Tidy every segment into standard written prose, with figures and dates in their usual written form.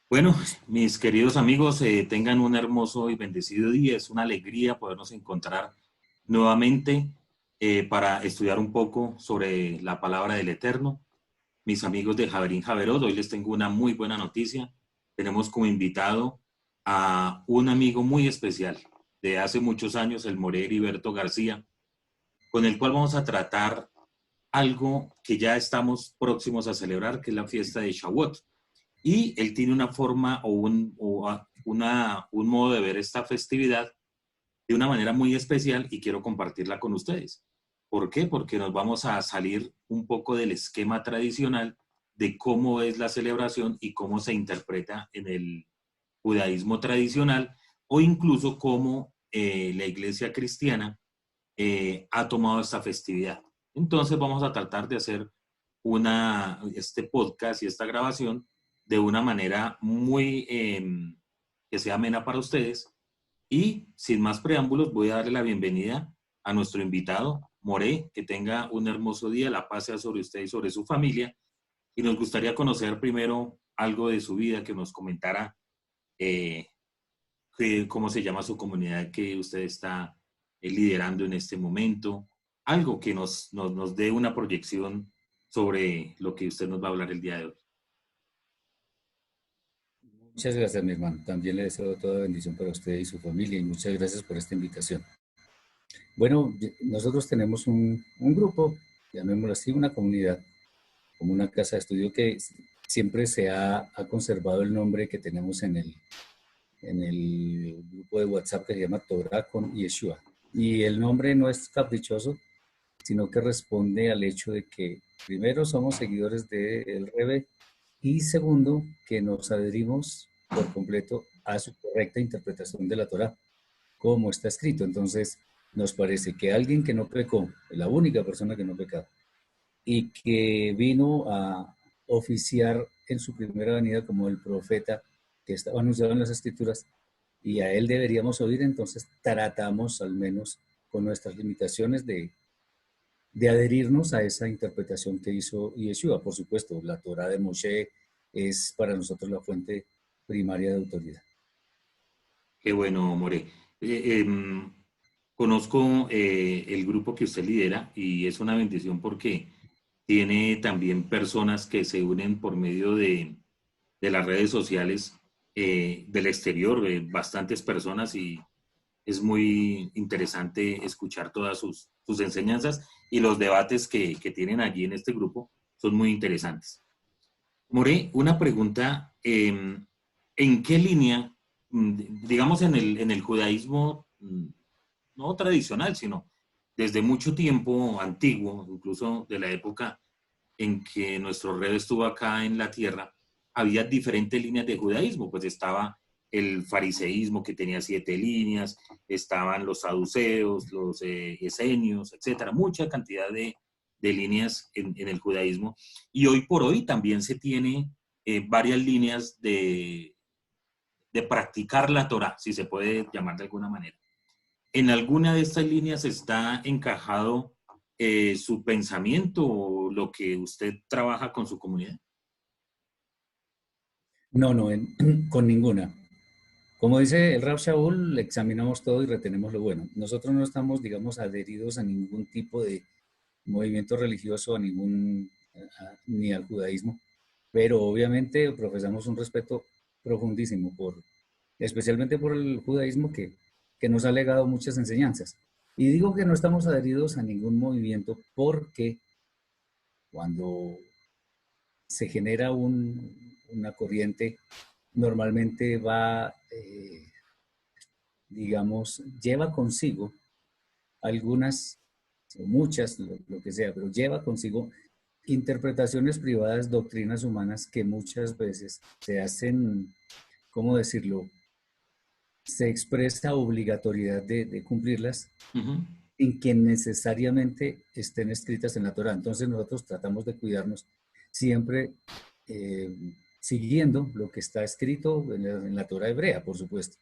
Bueno, mis queridos amigos, tengan un hermoso y bendecido día. Es una alegría podernos encontrar nuevamente para estudiar un poco sobre la palabra del Eterno. Mis amigos de Javerín Javerot, hoy les tengo una muy buena noticia. Tenemos como invitado a un amigo muy especial de hace muchos años, el Moré Heriberto García, con el cual vamos a tratar algo que ya estamos próximos a celebrar, que es la fiesta de Shavuot. Y él tiene una forma un modo de ver esta festividad de una manera muy especial y quiero compartirla con ustedes. ¿Por qué? Porque nos vamos a salir un poco del esquema tradicional de cómo es la celebración y cómo se interpreta en el judaísmo tradicional o incluso cómo la iglesia cristiana ha tomado esta festividad. Entonces vamos a tratar de hacer este podcast y esta grabación de una manera muy que sea amena para ustedes. Y sin más preámbulos, voy a darle la bienvenida a nuestro invitado, Moré, que tenga un hermoso día, la paz sea sobre usted y sobre su familia. Y nos gustaría conocer primero algo de su vida, que nos comentara eh, cómo se llama su comunidad que usted está liderando en este momento, algo que nos dé una proyección sobre lo que usted nos va a hablar el día de hoy. Muchas gracias, mi hermano. También le deseo toda bendición para usted y su familia y muchas gracias por esta invitación. Bueno, nosotros tenemos un grupo, llamémoslo así, una comunidad, como una casa de estudio que siempre ha conservado el nombre que tenemos en el grupo de WhatsApp que se llama Torah con Yeshua. Y el nombre no es caprichoso, sino que responde al hecho de que primero somos seguidores del Rebe y segundo que nos adherimos por completo a su correcta interpretación de la Torah, como está escrito. Entonces, nos parece que alguien que no pecó, la única persona que no pecó, y que vino a oficiar en su primera venida como el profeta que estaba anunciado en las escrituras, y a él deberíamos oír, entonces tratamos al menos con nuestras limitaciones de adherirnos a esa interpretación que hizo Yeshua. Por supuesto, la Torah de Moshe es para nosotros la fuente primaria de autoridad. Qué bueno, More. Conozco el grupo que usted lidera y es una bendición porque tiene también personas que se unen por medio de las redes sociales del exterior, bastantes personas y es muy interesante escuchar todas sus enseñanzas y los debates que tienen allí en este grupo son muy interesantes. More, una pregunta, ¿en qué línea, digamos en el judaísmo, no tradicional, sino desde mucho tiempo antiguo, incluso de la época en que nuestro rey estuvo acá en la tierra, había diferentes líneas de judaísmo, pues estaba el fariseísmo que tenía 7 líneas, estaban los saduceos, los esenios, etcétera, mucha cantidad de líneas en el judaísmo. Y hoy por hoy también se tiene varias líneas de practicar la Torah, si se puede llamar de alguna manera. ¿En alguna de estas líneas está encajado su pensamiento o lo que usted trabaja con su comunidad? No, no, con ninguna. Como dice el Rab Shaul, examinamos todo y retenemos lo bueno. Nosotros no estamos, digamos, adheridos a ningún tipo de movimiento religioso, ni al judaísmo, pero obviamente profesamos un respeto profundísimo especialmente por el judaísmo que nos ha legado muchas enseñanzas. Y digo que no estamos adheridos a ningún movimiento porque cuando se genera una corriente, normalmente digamos, lleva consigo algunas, o muchas, lo que sea, pero lleva consigo interpretaciones privadas, doctrinas humanas que muchas veces se hacen, ¿cómo decirlo? Se expresa obligatoriedad de cumplirlas Uh -huh. sin que necesariamente estén escritas en la Torah. Entonces nosotros tratamos de cuidarnos siempre eh, siguiendo lo que está escrito en la Torah hebrea, por supuesto.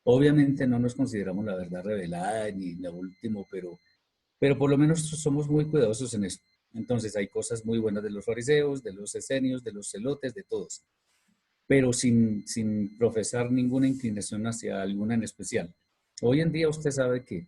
Obviamente no nos consideramos la verdad revelada ni la última, pero por lo menos somos muy cuidadosos en eso. Entonces hay cosas muy buenas de los fariseos, de los esenios, de los celotes, de todos. pero sin profesar ninguna inclinación hacia alguna en especial. Hoy en día usted sabe que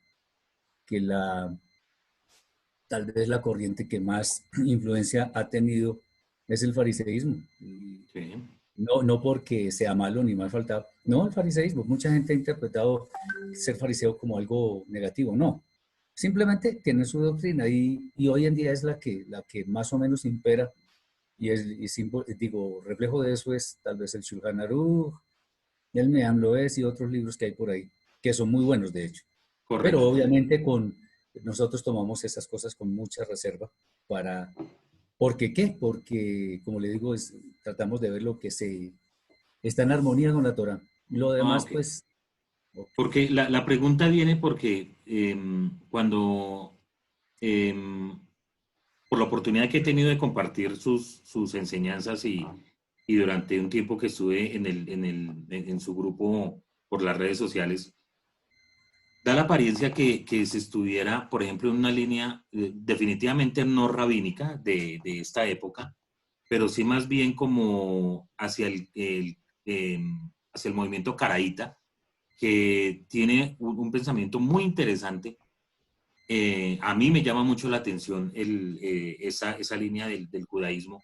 tal vez la corriente que más influencia ha tenido es el fariseísmo. Y Sí, no porque sea malo ni mal faltaba, no, el fariseísmo. Mucha gente ha interpretado ser fariseo como algo negativo, no. Simplemente tiene su doctrina y hoy en día es la que más o menos impera digo, reflejo de eso es tal vez el Shulchan Aruch, el Meam Loes y otros libros que hay por ahí, que son muy buenos de hecho. Pero correcto. obviamente nosotros tomamos esas cosas con mucha reserva para, ¿por qué qué? Porque, como le digo, tratamos de ver lo que está en armonía con la Torah. Lo Ah, demás, ok. pues, ok. Porque la pregunta viene porque cuando, em, por la oportunidad que he tenido de compartir sus enseñanzas y durante un tiempo que estuve en su grupo por las redes sociales, da la apariencia que se estuviera, por ejemplo, en una línea definitivamente no rabínica de esta época, pero sí más bien como hacia hacia el movimiento caraíta, que tiene un pensamiento muy interesante. A mí me llama mucho la atención esa línea del judaísmo,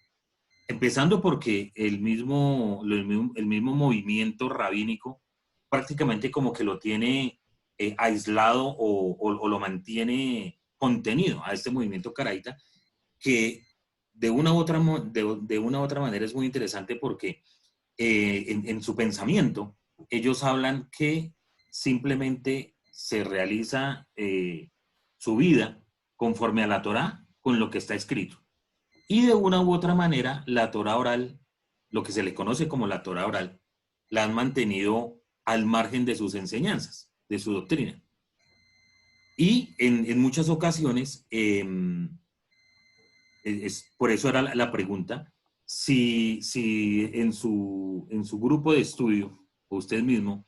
empezando porque el mismo movimiento rabínico prácticamente como que lo tiene aislado o lo mantiene contenido a este movimiento caraíta, que de una u otra manera es muy interesante porque en su pensamiento ellos hablan que simplemente se realiza su vida conforme a la Torá con lo que está escrito. Y de una u otra manera, la Torá oral, lo que se le conoce como la Torá oral, la han mantenido al margen de sus enseñanzas, de su doctrina. Y en muchas ocasiones, por eso era la pregunta, si en su grupo de estudio, o usted mismo,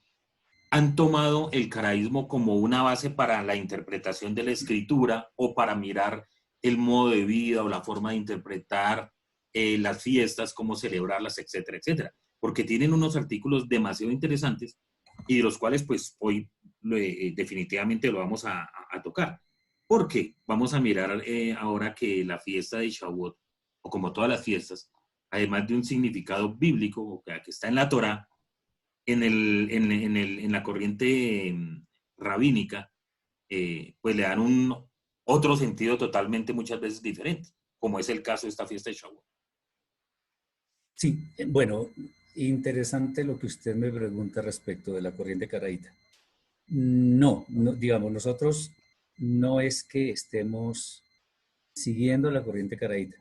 han tomado el caraísmo como una base para la interpretación de la escritura o para mirar el modo de vida o la forma de interpretar las fiestas, cómo celebrarlas, etcétera, etcétera. Porque tienen unos artículos demasiado interesantes y de los cuales pues hoy definitivamente lo vamos a tocar. Porque vamos a mirar ahora que la fiesta de Shavuot, o como todas las fiestas, además de un significado bíblico que está en la Torah, en la corriente rabínica, pues le dan otro sentido totalmente muchas veces diferente, como es el caso de esta fiesta de Shavuot. Sí, bueno, interesante lo que usted me pregunta respecto de la corriente caraíta. No, digamos, nosotros no es que estemos siguiendo la corriente caraíta.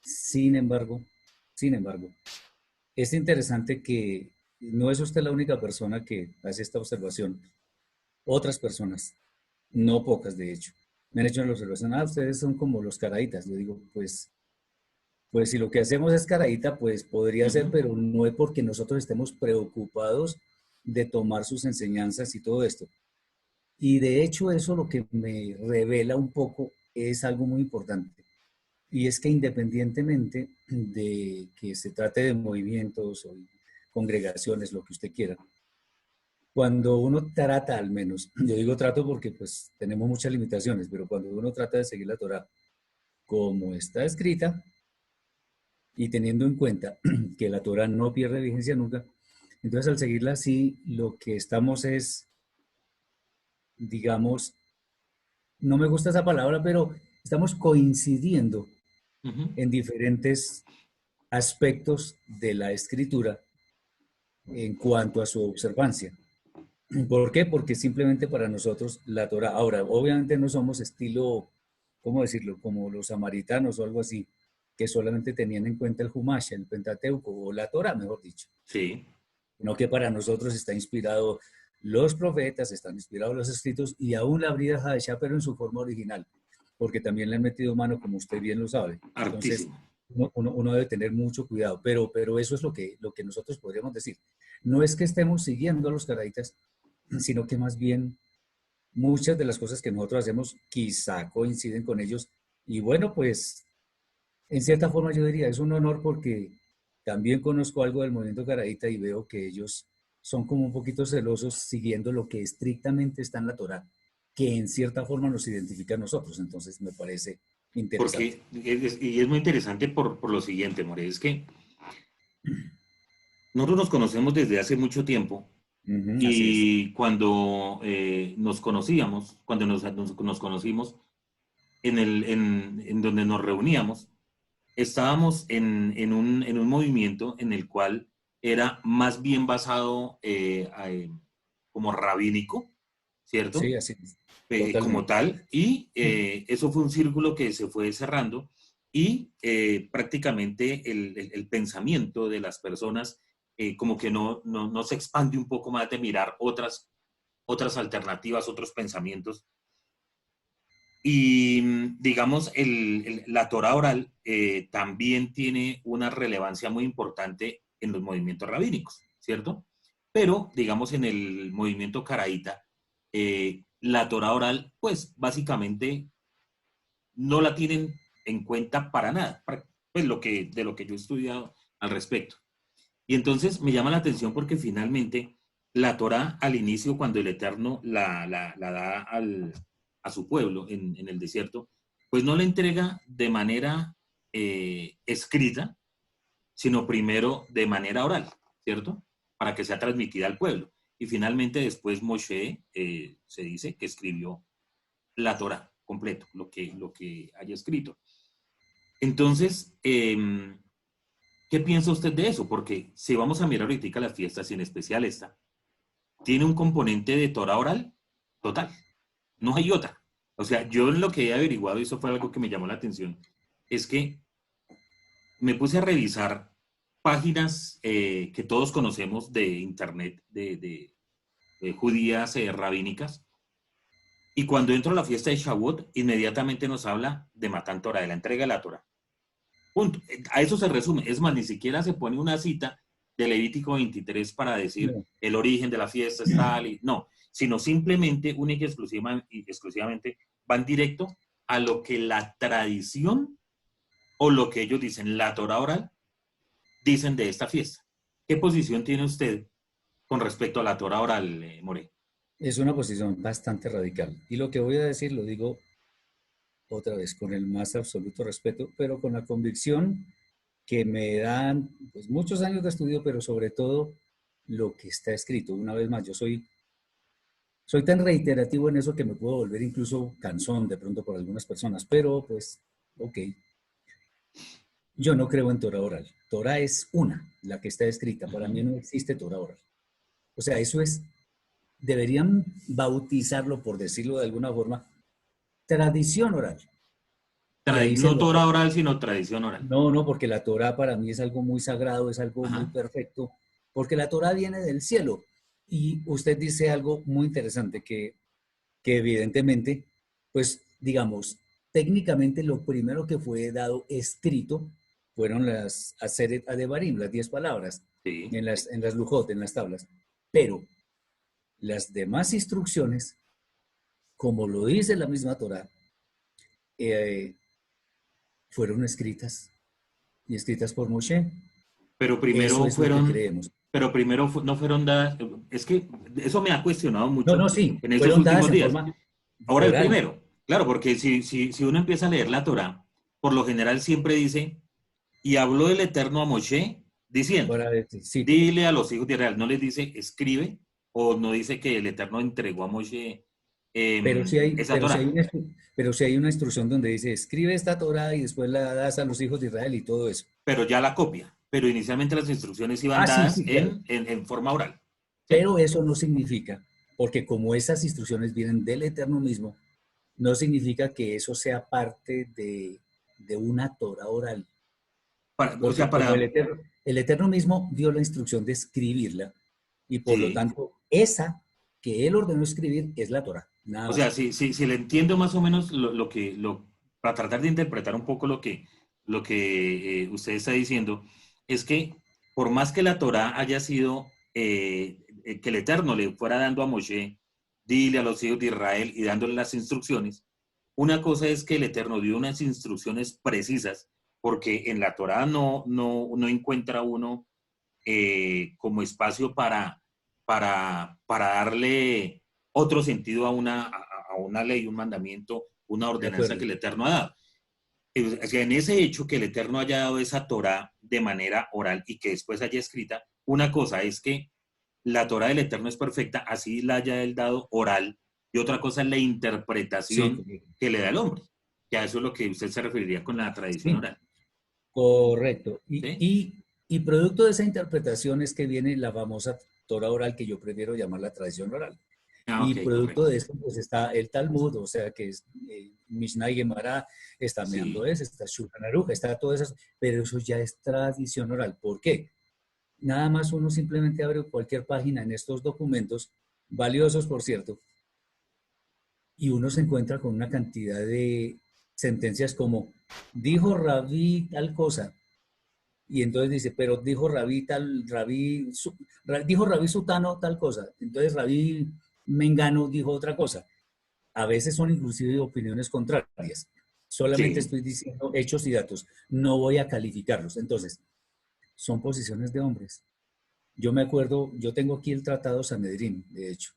Sin embargo, sin embargo, es interesante que no es usted la única persona que hace esta observación. Otras personas, no pocas de hecho, me han hecho la observación, ustedes son como los caraítas. Yo digo, pues si lo que hacemos es caraíta, pues podría Uh ser, -huh. pero no es porque nosotros estemos preocupados de tomar sus enseñanzas y todo esto. Y de hecho eso lo que me revela un poco es algo muy importante. Y es que independientemente de que se trate de movimientos o congregaciones, lo que usted quiera, cuando uno trata al menos, yo digo trato porque pues tenemos muchas limitaciones, pero cuando uno trata de seguir la Torah como está escrita y teniendo en cuenta que la Torah no pierde vigencia nunca, entonces al seguirla así, lo que estamos es, digamos, no me gusta esa palabra, pero estamos coincidiendo Uh -huh. en diferentes aspectos de la escritura en cuanto a su observancia. ¿Por qué? Porque simplemente para nosotros la Torah, ahora, obviamente no somos estilo, ¿cómo decirlo? Como los samaritanos o algo así, que solamente tenían en cuenta el Humash, el Pentateuco o la Torah, mejor dicho. Sí, No que para nosotros está inspirado los profetas, están inspirados los escritos y aún la Brida Hadashah, pero en su forma original, porque también le han metido mano, como usted bien lo sabe. Entonces, hartísimo. uno debe tener mucho cuidado, pero eso es lo que nosotros podríamos decir. No es que estemos siguiendo a los caraítas, sino que más bien muchas de las cosas que nosotros hacemos quizá coinciden con ellos. Y bueno, pues en cierta forma yo diría, es un honor porque también conozco algo del movimiento caraíta y veo que ellos son como un poquito celosos siguiendo lo que estrictamente está en la Torá, que en cierta forma nos identifica a nosotros. Entonces me parece interesante. Y es muy interesante por lo siguiente, More, es que nosotros nos conocemos desde hace mucho tiempo Ujú, así es. y cuando nos conocíamos, cuando nos conocimos en donde nos reuníamos, estábamos en un movimiento en el cual era más bien basado como rabínico, ¿cierto? Sí, así es. Como Totalmente. tal, y eso fue un círculo que se fue cerrando y prácticamente el pensamiento de las personas como que no se expande un poco más de mirar otras alternativas, otros pensamientos. Y digamos, la Torah oral también tiene una relevancia muy importante en los movimientos rabínicos, ¿cierto? Pero, digamos, en el movimiento caraíta, la Torah oral, pues básicamente no la tienen en cuenta para nada, pues de lo que yo he estudiado al respecto. Y entonces me llama la atención porque finalmente la Torah al inicio, cuando el Eterno la da a su pueblo en el desierto, pues no la entrega de manera escrita, sino primero de manera oral, ¿cierto? Para que sea transmitida al pueblo. Y finalmente después Moshe se dice que escribió la Torah completo, lo que haya escrito. Entonces, ¿qué piensa usted de eso? Porque si vamos a mirar ahorita las fiestas, y en especial esta, tiene un componente de Torah oral total. No hay otra. O sea, yo en lo que he averiguado, y eso fue algo que me llamó la atención, es que me puse a revisar páginas que todos conocemos de internet, de judías rabínicas, y cuando entro a la fiesta de Shavuot, inmediatamente nos habla de Matan Torah, de la entrega de la Torah. Punto. A eso se resume. Es más, ni siquiera se pone una cita de Levítico 23 para decir No, el origen de la fiesta es tal y no, sino simplemente, única y exclusivamente, van directo a lo que la tradición o lo que ellos dicen, la Torah oral, dicen de esta fiesta. ¿Qué posición tiene usted con respecto a la Torah oral, More? es una posición bastante radical. Y lo que voy a decir lo digo otra vez con el más absoluto respeto, pero con la convicción que me dan pues, muchos años de estudio, pero sobre todo lo que está escrito. Una vez más, soy tan reiterativo en eso que me puedo volver incluso cansón de pronto por algunas personas, pero pues, ok, yo no creo en Torah oral. Torah es una, la que está escrita. Uh Para -huh. mí no existe Torah oral. O sea, eso es, deberían bautizarlo, por decirlo de alguna forma, tradición oral. Y ahí se No lo... Torah oral, sino tradición oral. No, no, porque la Torah para mí es algo muy sagrado, es algo muy Ajá. perfecto, porque la Torah viene del cielo. Y usted dice algo muy interesante que evidentemente, pues digamos, técnicamente lo primero que fue dado escrito fueron las Aseret Adebarim, las 10 palabras, Sí. en las Lujot, en las tablas. Pero las demás instrucciones, como lo dice la misma Torah, eh, fueron escritas y escritas por Moshe. Pero Eso primero es lo que fueron, creemos. no fueron dadas, es que eso me ha cuestionado No, no, mucho sí, en estos fueron dadas últimos en días. forma Ahora el oral. primero, claro, porque si uno empieza a leer la Torá, por lo general siempre dice, y habló el Eterno a Moshe diciendo, Para decir, sí, dile a los hijos de Israel, no les dice escribe, o no dice que el Eterno entregó a Moshe esa Torá, pero si hay una instrucción donde dice, escribe esta Torah y después la das a los hijos de Israel y todo eso. pero ya la copia. Pero inicialmente las instrucciones iban Ah, sí, dadas sí, claro. en forma oral. ¿Sí? Pero eso no significa, porque como esas instrucciones vienen del Eterno mismo, no significa que eso sea parte de una Torah oral. O sea, Porque como el Eterno mismo dio la instrucción de escribirla, y por lo sí. tanto, esa que él ordenó escribir es la Torah, nada O sea, más. si le entiendo más o menos para tratar de interpretar un poco lo que usted está diciendo, es que por más que la Torá haya sido, que el Eterno le fuera dando a Moshe, dile a los hijos de Israel y dándole las instrucciones, una cosa es que el Eterno dio unas instrucciones precisas porque en la Torá no encuentra uno como espacio para darle otro sentido a una ley, un mandamiento, una De ordenanza acuerdo. que el Eterno ha dado. O sea, en ese hecho que el Eterno haya dado esa Torá de manera oral y que después haya escrita, una cosa es que la Torá del Eterno es perfecta, así la haya él dado oral, y otra cosa es la Sí, interpretación correcto. que le da el hombre, que a eso es lo que usted se referiría con la tradición Sí, oral. correcto. ¿Sí? Y producto de esa interpretación es que viene la famosa Torah oral que yo prefiero llamar la tradición oral. Ah, Y ok, producto correcto. de esto, pues está el Talmud, o sea, que es Mishnah y Gemara, está Meando Sí. está Shulchan Aruch, está todo eso, pero eso ya es tradición oral. ¿Por qué? Nada más uno simplemente abre cualquier página en estos documentos, valiosos por cierto, y uno se encuentra con una cantidad de sentencias como, dijo Rabí tal cosa, y entonces dice, pero dijo Rabí tal, dijo Rabí Sutano tal cosa, entonces Rabí Mengano dijo otra cosa. A veces son inclusive opiniones contrarias. Solamente Sí, estoy diciendo hechos y datos, no voy a calificarlos. Entonces, son posiciones de hombres. Yo me acuerdo, yo tengo aquí el Tratado Sanedrín, de hecho,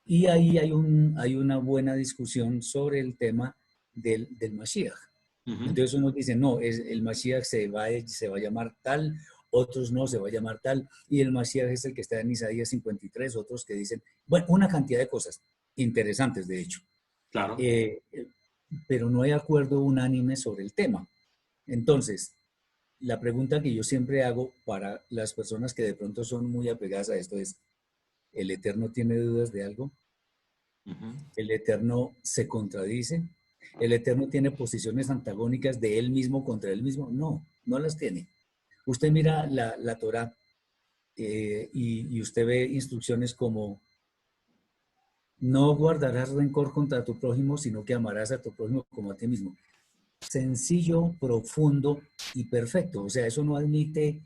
y ahí hay una buena discusión sobre el tema del Mashiach. ujú, Entonces uno dice, no, el Mashiach se va a llamar tal, otros no, se va a llamar tal, y el Mashiach es el que está en Isaías 53, otros que dicen, bueno, una cantidad de cosas interesantes, de hecho. claro. Eh, pero no hay acuerdo unánime sobre el tema. Entonces, la pregunta que yo siempre hago para las personas que de pronto son muy apegadas a esto es, ¿el Eterno tiene dudas de algo? Ujú. ¿El Eterno se contradice? ¿El Eterno tiene posiciones antagónicas de él mismo contra él mismo? No, no las tiene. Usted mira la Torah y usted ve instrucciones como no guardarás rencor contra tu prójimo, sino que amarás a tu prójimo como a ti mismo. Sencillo, profundo y perfecto. O sea, eso no admite,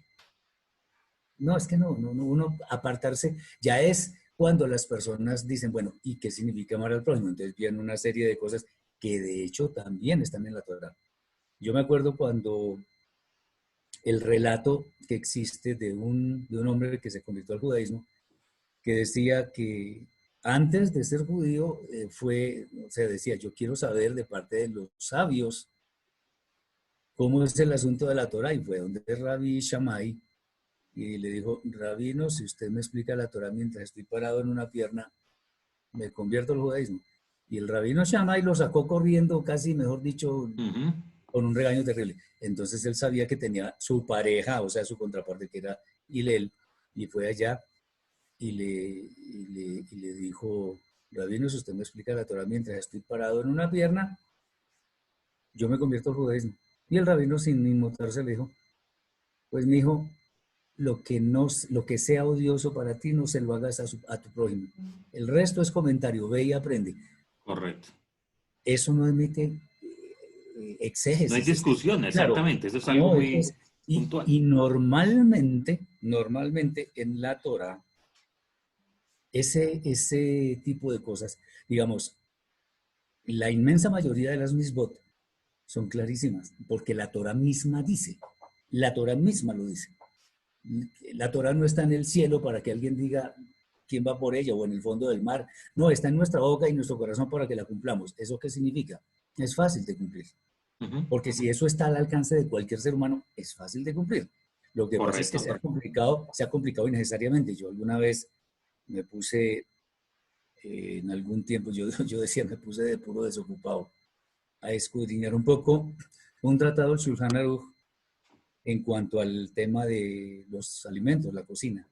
no, es que uno apartarse ya es cuando las personas dicen, bueno, ¿y qué significa amar al prójimo? Entonces vienen una serie de cosas que de hecho también están en la Torah. Yo me acuerdo cuando el relato que existe de un hombre que se convirtió al judaísmo, que decía que antes de ser judío o sea, decía, yo quiero saber de parte de los sabios cómo es el asunto de la Torah, y fue donde Rabbi Shammai y le dijo, Rabino, si usted me explica la Torah mientras estoy parado en una pierna, me convierto al judaísmo. Y el rabino Shammai lo sacó corriendo, casi, mejor dicho, Ujú. con un regaño terrible. Entonces él sabía que tenía su pareja, o sea, su contraparte, que era Hillel, y fue allá y le dijo, Rabino, si usted me explica la Torah mientras estoy parado en una pierna, yo me convierto al judaísmo. Y el rabino, sin inmutarse, le dijo, pues mi hijo, lo que sea odioso para ti, no se lo hagas a tu prójimo. El resto es comentario, ve y aprende. Correcto. Eso no admite No hay exégesis. Es que, discusión, claro, exactamente. Eso es algo no, eso muy es, puntual. y normalmente en la Torah, ese tipo de cosas, digamos, la inmensa mayoría de las misbot son clarísimas, porque la Torah misma dice, la Torah misma lo dice. La Torah no está en el cielo para que alguien diga quién va por ella o en el fondo del mar. No, está en nuestra boca y nuestro corazón para que la cumplamos. ¿Eso qué significa? Es fácil de cumplir. Ujú. Porque si eso está al alcance de cualquier ser humano, es fácil de cumplir. Lo que pasa es que Correcto. se ha complicado innecesariamente. Yo alguna vez me puse, en algún tiempo, yo decía, me puse de puro desocupado a escudriñar un poco un tratado del Shulchan Aruch en cuanto al tema de los alimentos, la cocina.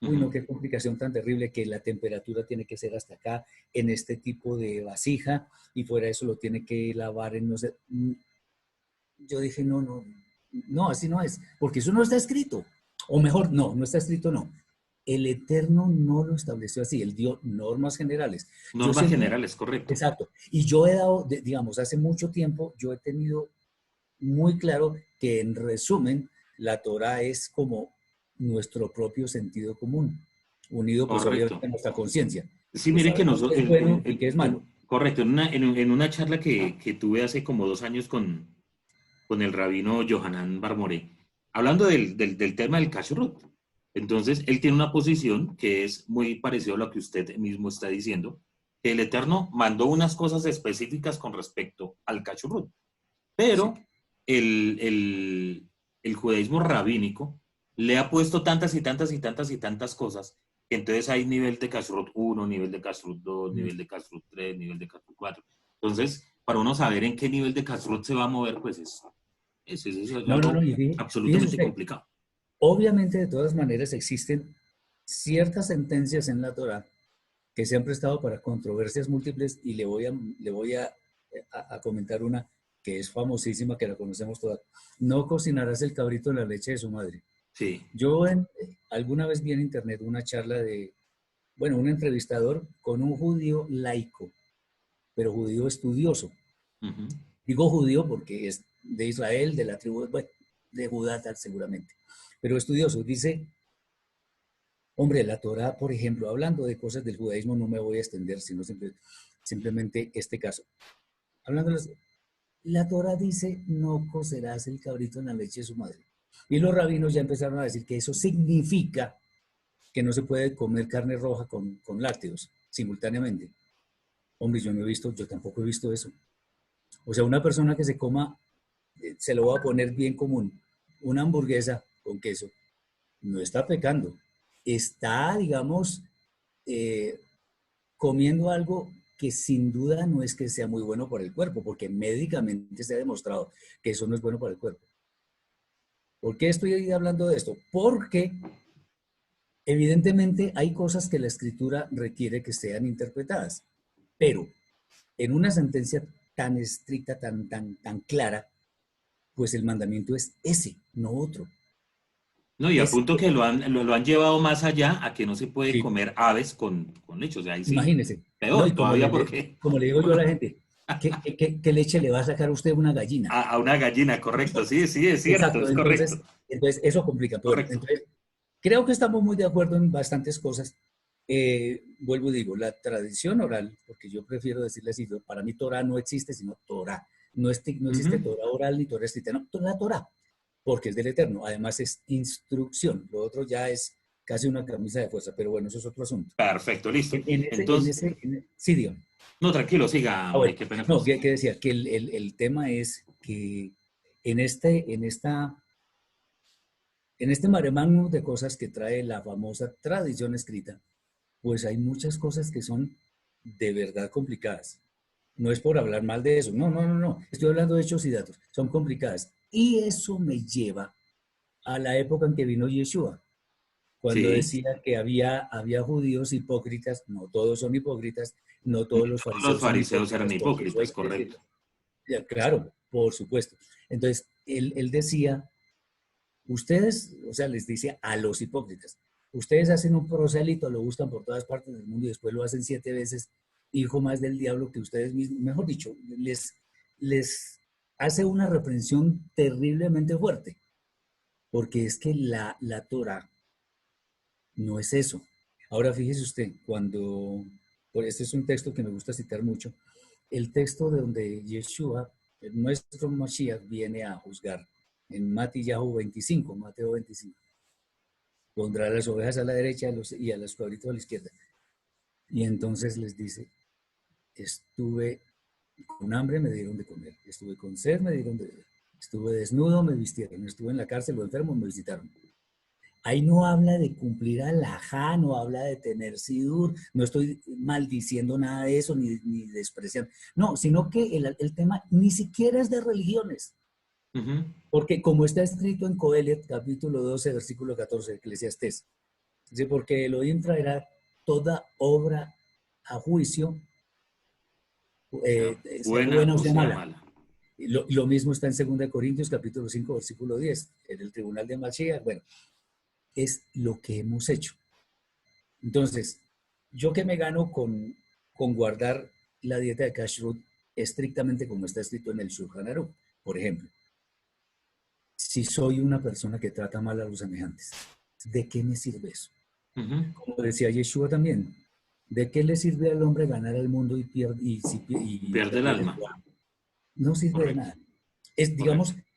Uy, Ujú. no, qué complicación tan terrible que la temperatura tiene que ser hasta acá, en este tipo de vasija, y fuera de eso lo tiene que lavar en no sé. Yo dije, no, así no es, porque eso no está escrito. O mejor, no está escrito, no. El Eterno no lo estableció así, él dio normas generales. Yo Normas siempre, generales, correcto. exacto, y yo he dado, digamos, hace mucho tiempo, yo he tenido muy claro que en resumen, la Torah es como nuestro propio sentido común, unido pues Correcto. obviamente a nuestra conciencia, Sí, que mire que sabemos que nosotros, es bueno y que es malo. correcto, en una charla que tuve hace como 2 años con el rabino Yohanan Barmoré, hablando del tema del kashrut. Entonces, él tiene una posición que es muy parecida a lo que usted mismo está diciendo, que el Eterno mandó unas cosas específicas con respecto al kashrut, Sí. pero el judaísmo rabínico le ha puesto tantas y tantas y tantas y tantas cosas, que entonces hay nivel de kashrut 1, nivel de kashrut 2, Mm. nivel de kashrut 3, nivel de kashrut 4. Entonces, para uno saber en qué nivel de kashrut se va a mover, pues es No, no, no, algo y fíjese absolutamente usted, complicado. obviamente de todas maneras existen ciertas sentencias en la Torá que se han prestado para controversias múltiples y le voy a comentar una que es famosísima, que la conocemos todas. No cocinarás el cabrito en la leche de su madre. Sí. Yo alguna vez vi en internet una charla bueno, un entrevistador con un judío laico, pero judío estudioso. Ujú. Digo judío porque es de Israel, de la tribu, bueno, de Judá tal seguramente, pero estudioso. Dice, hombre, la Torá, por ejemplo, hablando de cosas del judaísmo, no me voy a extender, sino simplemente este caso. Hablando de la Torá dice, no cocerás el cabrito en la leche de su madre. Y los rabinos ya empezaron a decir que eso significa que no se puede comer carne roja con lácteos simultáneamente. Hombre, yo tampoco he visto eso. O sea, una persona que se coma, se lo voy a poner bien común, una hamburguesa con queso, no está pecando. Está, digamos, eh, comiendo algo que sin duda no es que sea muy bueno para el cuerpo, porque médicamente se ha demostrado que eso no es bueno para el cuerpo. ¿Por qué estoy hablando de esto? Porque evidentemente hay cosas que la escritura requiere que sean interpretadas, pero en una sentencia tan estricta, tan clara, pues el mandamiento es ese, no otro. No, y a Es, punto que lo han llevado más allá a que no se puede sí, comer aves con leche. O sea, ahí sí, imagínese, ¿no? peor Y todavía porque como le digo yo a la gente, ¿qué leche le va a sacar a usted una gallina? a una gallina, correcto. Sí, sí, es cierto, Exacto, es correcto. entonces eso complica. Pero bueno, Correcto. entonces creo que estamos muy de acuerdo en bastantes cosas. Vuelvo y digo, la tradición oral, porque yo prefiero decirle así, para mí Torah no existe, sino Torah. No existe Ujú. Torah oral ni Torah escrita, no, la Torah, porque es del Eterno. Además es instrucción, lo otro ya es casi una camisa de fuerza, pero bueno, eso es otro asunto. Perfecto, listo. Entonces, Sí, Dios. no, tranquilo, siga, Ah, More, bueno, qué pena con no, usted. que decía que el tema es que en este mare magnum de cosas que trae la famosa tradición escrita, pues hay muchas cosas que son de verdad complicadas. No es por hablar mal de eso, no, no, no, no. Estoy hablando de hechos y datos, son complicadas. Y eso me lleva a la época en que vino Yeshua, cuando Sí, decía que había judíos hipócritas, no todos son hipócritas, no no todos los todos los fariseos son fariseos eran hipócritas, porque eso hay hipócritas, que decirlo. correcto. Ya, claro, por supuesto. Entonces, él decía, ustedes, o sea, les dice a los hipócritas, ustedes hacen un prosélito, lo buscan por todas partes del mundo y después lo hacen 7 veces, hijo más del diablo que ustedes mismos, mejor dicho, les hace una reprensión terriblemente fuerte, porque es que la Torah no es eso. Ahora fíjese usted, este es un texto que me gusta citar mucho, el texto de donde Yeshua, nuestro Mashiach, viene a juzgar en Mateo 25, pondrá las ovejas a la derecha y a los cabritos a la izquierda. Y entonces les dice, estuve con hambre, me dieron de comer, estuve con sed, me dieron de beber, estuve desnudo, me vistieron, estuve en la cárcel o enfermo, me visitaron. Ahí no habla de cumplir alajá, no habla de tener sidur, no estoy maldiciendo nada de eso, ni despreciando. No, sino que el tema ni siquiera es de religiones, Ujú. porque como está escrito en Coelet, capítulo 12, versículo 14 de Eclesiastés, dice, porque Elohim traerá toda obra a juicio, Sea sea buena buena o o sea sea mala. mala. Lo mismo está en 2 Corintios, capítulo 5, versículo 10, en el tribunal de Mashiach. Bueno, es lo que hemos hecho. Entonces, ¿yo qué me gano con guardar la dieta de Kashrut estrictamente como está escrito en el Shulchan Aruch? Por ejemplo, si soy una persona que trata mal a los semejantes, ¿de qué me sirve eso? Ujú. Como decía Yeshua también, ¿de qué le sirve al hombre ganar el mundo y Pierde el perder alma. su alma? No sirve de Correcto, nada. Es, digamos, correcto.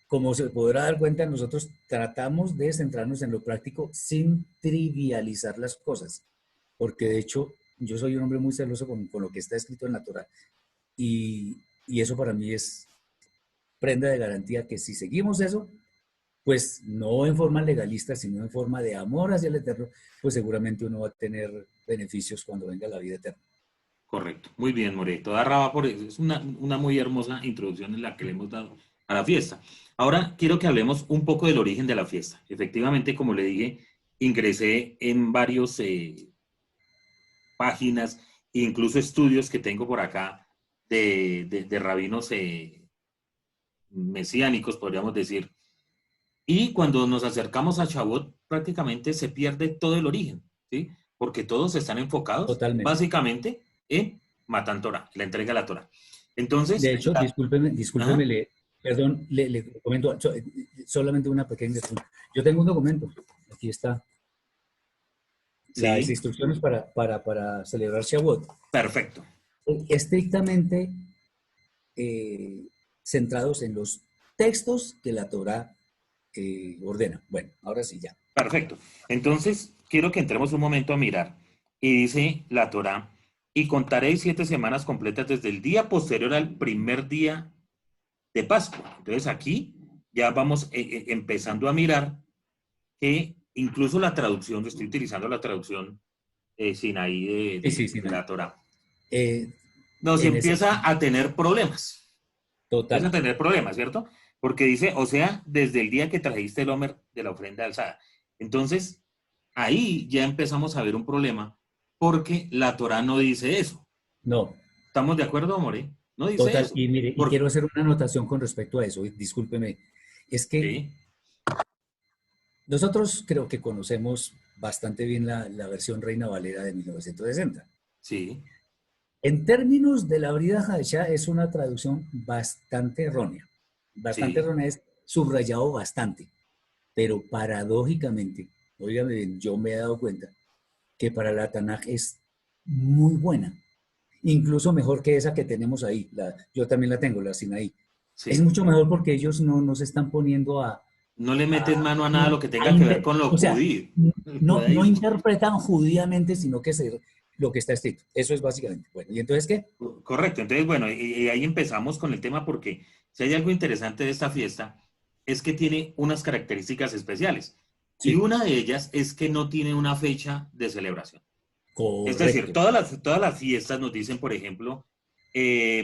como se podrá dar cuenta, nosotros tratamos de centrarnos en lo práctico sin trivializar las cosas, porque de hecho yo soy un hombre muy celoso con lo que está escrito en la Torá y eso para mí es prenda de garantía que si seguimos eso, pues no en forma legalista, sino en forma de amor hacia el Eterno, pues seguramente uno va a tener beneficios cuando venga la vida eterna. Correcto. Muy bien, More. Toda raba por eso. Es una muy hermosa introducción en la que le hemos dado a la fiesta. Ahora quiero que hablemos un poco del origen de la fiesta. Efectivamente, como le dije, ingresé en varios páginas, incluso estudios que tengo por acá de rabinos mesiánicos, podríamos decir. Y cuando nos acercamos a Shavuot, prácticamente se pierde todo el origen, ¿sí? Porque todos están enfocados Totalmente. básicamente en Matan Torah, la entrega de la Torah. Entonces, De hecho, discúlpeme, ajá, perdón, le comento solamente una pequeña. Yo tengo un documento, aquí está, las sí, instrucciones para celebrar Shavuot, perfecto, estrictamente centrados en los textos que la Torá ordena. Bueno, ahora sí ya. perfecto. Entonces, quiero que entremos un momento a mirar. Y dice la Torah, y contaré 7 semanas completas desde el día posterior al primer día de Pascua. Entonces, aquí ya vamos empezando a mirar que incluso la traducción, estoy utilizando la traducción Sinaí Sí, sí, sí, de no hay. la Torah, Eh, nos en ese, empieza a tener problemas. Empieza a total. tener problemas, ¿cierto? Porque dice, o sea, desde el día que trajiste el homer de la ofrenda alzada. Entonces, ahí ya empezamos a ver un problema porque la Torah no dice eso. No, ¿Estamos de acuerdo, More? No dice total. eso. Y mire, y Por, quiero hacer una anotación con respecto a eso, y discúlpeme. Es que sí, nosotros creo que conocemos bastante bien la versión Reina Valera de 1960. sí, En términos de la Brida Hadashah es una traducción bastante errónea. Bastante sí, errónea es subrayado bastante. Pero paradójicamente, oígame bien, yo me he dado cuenta que para la Tanaj es muy buena. Incluso mejor que esa que tenemos ahí. Yo también la tengo, la Sinaí. Es sí. mucho mejor porque ellos no se están poniendo No le metes mano a nada lo que a tenga que ver con lo o sea, judío, el no judaísmo. interpretan judíamente, sino que lo que está escrito. Eso es básicamente. Bueno, ¿y entonces qué? Correcto. Entonces, bueno, y ahí empezamos con el tema porque si hay algo interesante de esta fiesta es que tiene unas características especiales. Y Sí, una de ellas es que no tiene una fecha de celebración. Es decir, correcto. todas las fiestas nos dicen, por ejemplo, eh,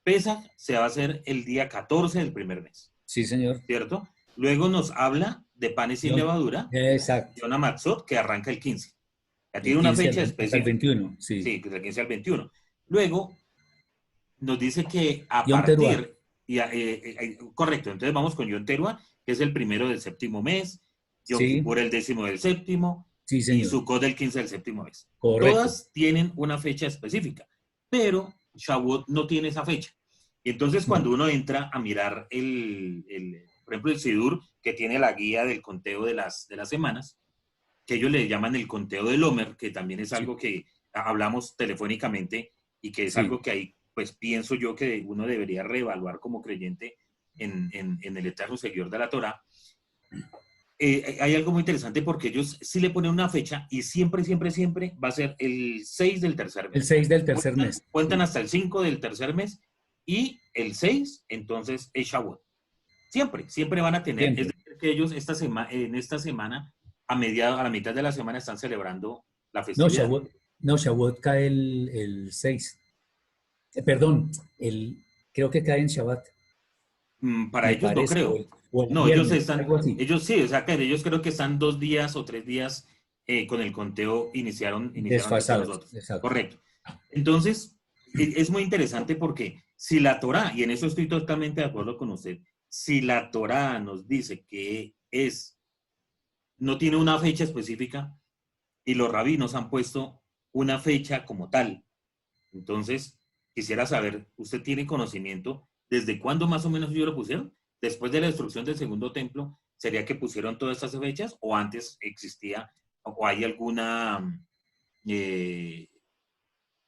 Pesaj se va a hacer el día 14 del primer mes, Sí, señor. ¿cierto? Luego nos habla de panes sin levadura, Exacto. Yom Matzot, que arranca el 15. Ya Del tiene una 15 fecha hasta el específica. 21, sí. Sí, del 15 al 21. Luego nos dice que a Yom Teruah, partir, correcto, entonces vamos con Yom Teruah, que es el primero del séptimo mes, Yom sí, Kippur el 10º del séptimo sí, y señor. Sukkot el 15 del séptimo mes. Correcto. Todas tienen una fecha específica, pero Shavuot no tiene esa fecha. Y entonces cuando No, uno entra a mirar por ejemplo, el Sidur, que tiene la guía del conteo de las semanas, que ellos le llaman el conteo del Homer, que también es sí, algo que hablamos telefónicamente y que es sí. algo que ahí, pues pienso yo que uno debería reevaluar como creyente en el eterno seguidor de la Torah. Hay algo muy interesante porque ellos sí le ponen una fecha y siempre, siempre, siempre va a ser el 6 del tercer El mes. 6 del tercer mes. Cuentan Sí, hasta el 5 del tercer mes y el 6 entonces, es Shavuot. Siempre, siempre van a tener, es siempre. decir, que ellos en esta semana, a la mitad de la semana, están celebrando la No, festividad. Shavuot, no, Shavuot cae el 6. Perdón, creo que cae en Shabbat, Para me ellos no parece, creo. o el No, viernes, algo así. ellos sí, o sea, que ellos creo que están 2 días o 3 días con el conteo, iniciaron antes que Desfasados, nosotros. exacto. Correcto. Entonces, es muy interesante porque si la Torá, y en eso estoy totalmente de acuerdo con usted, si la Torá nos dice que no tiene una fecha específica y los rabinos han puesto una fecha como tal, entonces quisiera saber, ¿usted tiene conocimiento desde cuándo más o menos ellos lo pusieron? Después de la destrucción del segundo templo, ¿sería que pusieron todas estas fechas o antes existía o hay alguna, eh,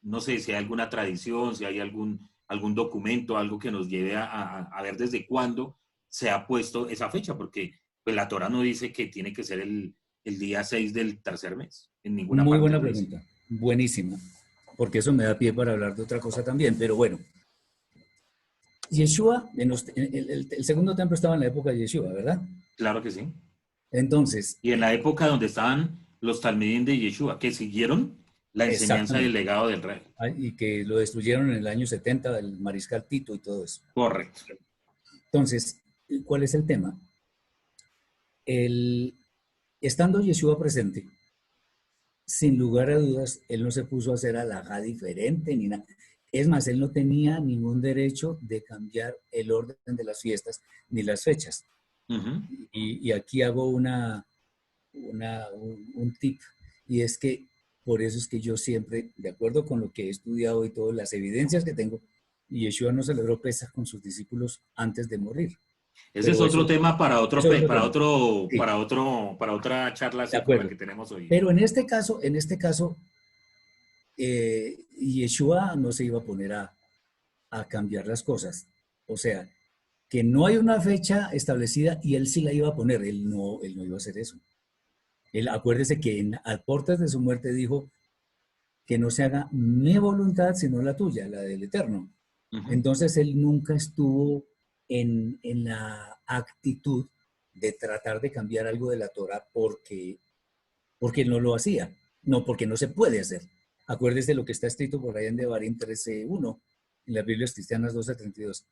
no sé, si hay alguna tradición, si hay algún documento, algo que nos lleve a ver desde cuándo se ha puesto esa fecha, porque pues, la Torá no dice que tiene que ser el día 6 del tercer mes, en ninguna Muy parte buena lo dice. pregunta, buenísima, porque eso me da pie para hablar de otra cosa también, pero bueno, Yeshua, el segundo templo estaba en la época de Yeshua, ¿verdad? Claro que sí. Entonces, Y en la época donde estaban los talmidim de Yeshua, que siguieron la enseñanza del exactamente, legado del rey. y que lo destruyeron en el año 70 del mariscal Tito y todo eso. Correcto. Entonces, ¿cuál es el tema? Estando Yeshua presente, sin lugar a dudas, él no se puso a hacer alajá diferente ni nada. Es más, él no tenía ningún derecho de cambiar el orden de las fiestas ni las fechas. Ujú. Y aquí hago un tip, y es que por eso es que yo siempre, de acuerdo con lo que he estudiado y todas las evidencias que tengo, Yeshua no celebró Pesaj con sus discípulos antes de morir. Ese es Pero otro tema para otro, eso es otro para tema. otro, Sí, para otro, para otra charla de así como la acuerdo. que tenemos hoy. Pero en este caso, Yeshua no se iba a poner a cambiar las cosas. O sea, que no hay una fecha establecida y él sí la iba a poner. Él no iba a hacer eso. Él, acuérdese que a puertas de su muerte dijo que no se haga mi voluntad sino la tuya, la del Eterno. Ujú. Entonces él nunca estuvo en la actitud de tratar de cambiar algo de la Torah porque no lo hacía, no porque no se puede hacer. Acuérdese lo que está escrito por ahí en Devarim 13:1, en las Biblias cristianas 12:32.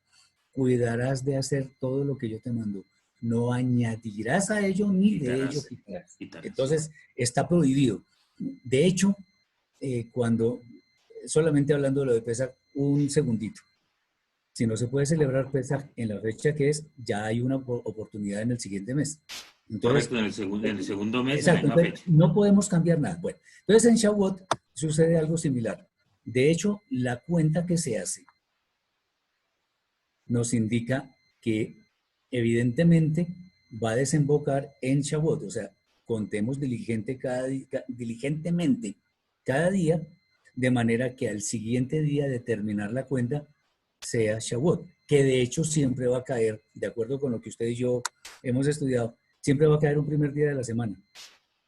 Cuidarás de hacer todo lo que yo te mando. No añadirás a ello ni de ello Quitarás, quitarás. quitarás. Entonces, está prohibido. De hecho, cuando, solamente hablando de lo de Pesach, un segundito. Si no se puede celebrar Pesach en la fecha que es, ya hay una oportunidad en el siguiente mes. Entonces, Correcto, en el segundo mes, en la exacto, misma entonces fecha. no podemos cambiar nada. Bueno, entonces en Shavuot sucede algo similar. De hecho, la cuenta que se hace nos indica que evidentemente va a desembocar en Shavuot, o sea, contemos diligentemente cada día, de manera que al siguiente día de terminar la cuenta sea Shavuot, que de hecho siempre va a caer, de acuerdo con lo que usted y yo hemos estudiado, siempre va a caer un primer día de la semana.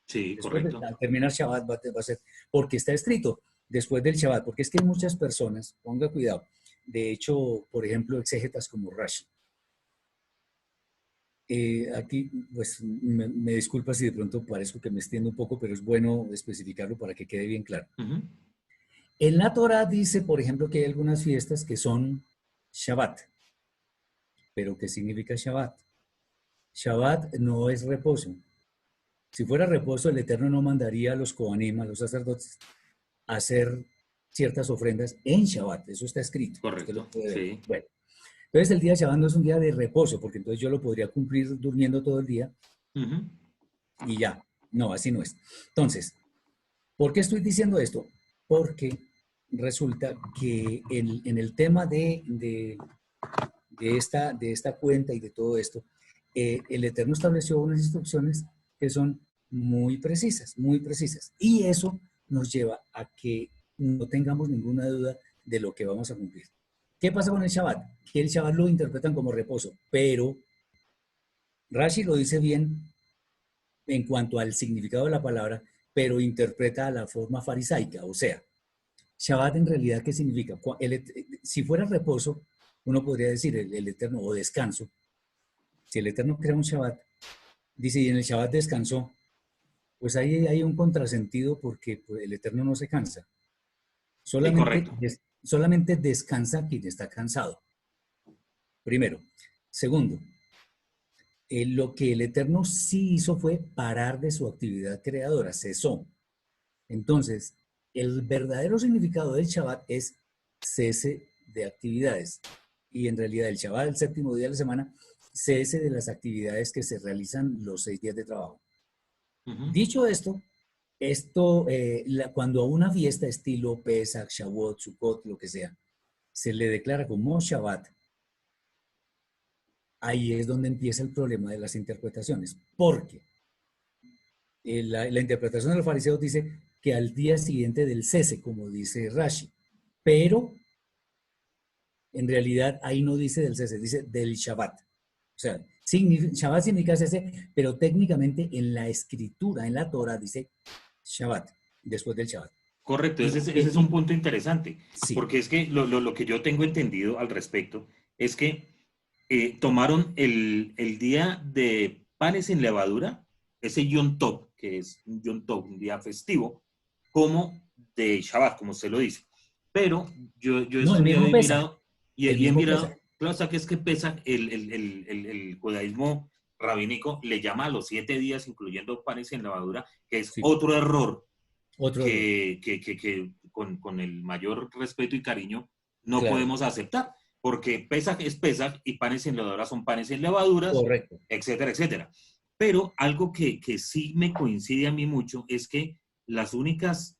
Sí, Después de correcto. terminar Shabbat va a ser, porque está escrito después del Shabbat, porque es que hay muchas personas, ponga cuidado, de hecho, por ejemplo, exégetas como Rashi. Aquí, pues, me disculpa si de pronto parezco que me extiendo un poco, pero es bueno especificarlo para que quede bien claro. Ujú. En la Torah dice, por ejemplo, que hay algunas fiestas que son Shabbat. ¿Pero qué significa Shabbat? Shabbat no es reposo. Si fuera reposo, el Eterno no mandaría a los Kohanim, a los sacerdotes, a hacer ciertas ofrendas en Shabbat. Eso está escrito. Usted lo Correcto, puede ver. sí. Bueno, entonces el día de Shabbat no es un día de reposo, porque entonces yo lo podría cumplir durmiendo todo el día Ujú. y ya. No, así no es. Entonces, ¿por qué estoy diciendo esto? Porque resulta que en el tema de esta cuenta y de todo esto, el Eterno estableció unas instrucciones que son muy precisas, muy precisas. Y eso nos lleva a que no tengamos ninguna duda de lo que vamos a cumplir. ¿Qué pasa con el Shabbat? Que el Shabbat lo interpretan como reposo, pero Rashi lo dice bien en cuanto al significado de la palabra, pero interpreta a la forma farisaica, o sea, Shabbat en realidad, ¿qué significa? Si fuera reposo, uno podría decir el eterno o descanso. Si el eterno crea un Shabbat, dice, y en el Shabbat descansó, pues ahí hay un contrasentido porque pues, el eterno no se cansa. Sí, Solamente, correcto. solamente descansa quien está cansado. Primero. Segundo, lo que el eterno sí hizo fue parar de su actividad creadora, cesó. Entonces, el verdadero significado del Shabbat es cese de actividades. Y en realidad el Shabbat, el séptimo día de la semana, cese de las actividades que se realizan los 6 días de trabajo. Ujú. Dicho cuando a una fiesta estilo Pesach, Shavuot, Sukkot, lo que sea, se le declara como Shabbat, ahí es donde empieza el problema de las interpretaciones. Porque la interpretación de los fariseos dice que al día siguiente del cese, como dice Rashi, pero en realidad ahí no dice del cese, dice del Shabbat. O sea, Shabbat significa cese, pero técnicamente en la escritura, en la Torah, dice Shabbat, después del Shabbat. Correcto, Y, ese es un punto interesante, sí, porque es que lo que yo tengo entendido al respecto es que tomaron el día de panes sin levadura, ese Yom Tov, que es un Yom Tov, un día festivo, como de Shabbat, como usted lo dice. Pero yo he no, el estudiado mismo y pesa, mirado, el y he mismo pesa. mirado, claro, o sea que es que pesa el judaísmo rabínico, le llama a los 7 días, incluyendo panes sin levadura, que es Sí, otro error otro error. que con el mayor respeto y cariño no Claro, podemos aceptar, porque Pesaj es Pesaj y panes sin levadura son panes sin levaduras, correcto. etcétera, etcétera. Pero algo que sí me coincide a mí mucho es que las únicas,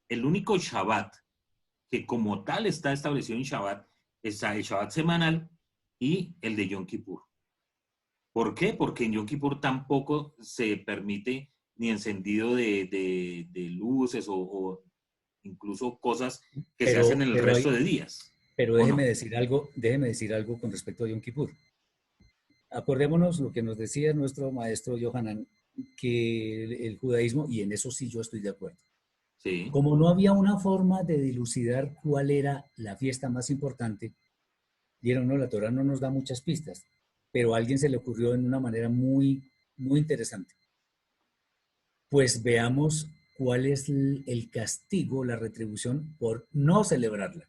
el único Shabbat que como tal está establecido en Shabbat es el Shabbat semanal y el de Yom Kippur. ¿Por qué? Porque en Yom Kippur tampoco se permite ni encendido de luces o incluso cosas que se hacen en el Pero, resto de días, pero ¿o no? déjeme decir algo con respecto a Yom Kippur. Acordémonos lo que nos decía nuestro maestro Yohanan, que el judaísmo, y en eso sí yo estoy de acuerdo, Sí, como no había una forma de dilucidar cuál era la fiesta más importante, dieron, no, la Torah no nos da muchas pistas, pero a alguien se le ocurrió en una manera muy interesante. Pues veamos cuál es el castigo, la retribución por no celebrarla.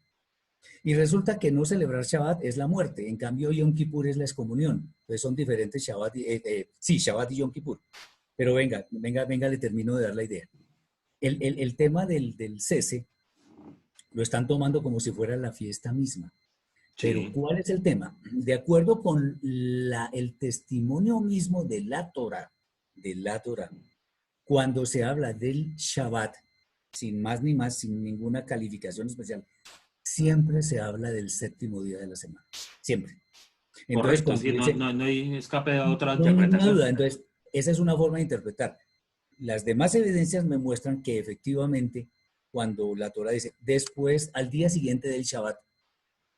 Y resulta que no celebrar Shabbat es la muerte, en cambio Yom Kippur es la excomunión. Entonces son diferentes Shabbat, sí, Shabbat y Yom Kippur. Pero venga, le termino de dar la idea. El tema del cese lo están tomando como si fuera la fiesta misma. Pero sí, ¿cuál es el tema? De acuerdo con el testimonio mismo de la Torah, cuando se habla del Shabbat, sin más ni más, sin ninguna calificación especial, siempre se habla del séptimo día de la semana. Siempre. Entonces, correcto, cuando sí, dice, no hay escape de otra no hay ninguna interpretación. duda, entonces, esa es una forma de interpretar. Las demás evidencias me muestran que efectivamente, cuando la Torah dice, después, al día siguiente del Shabbat,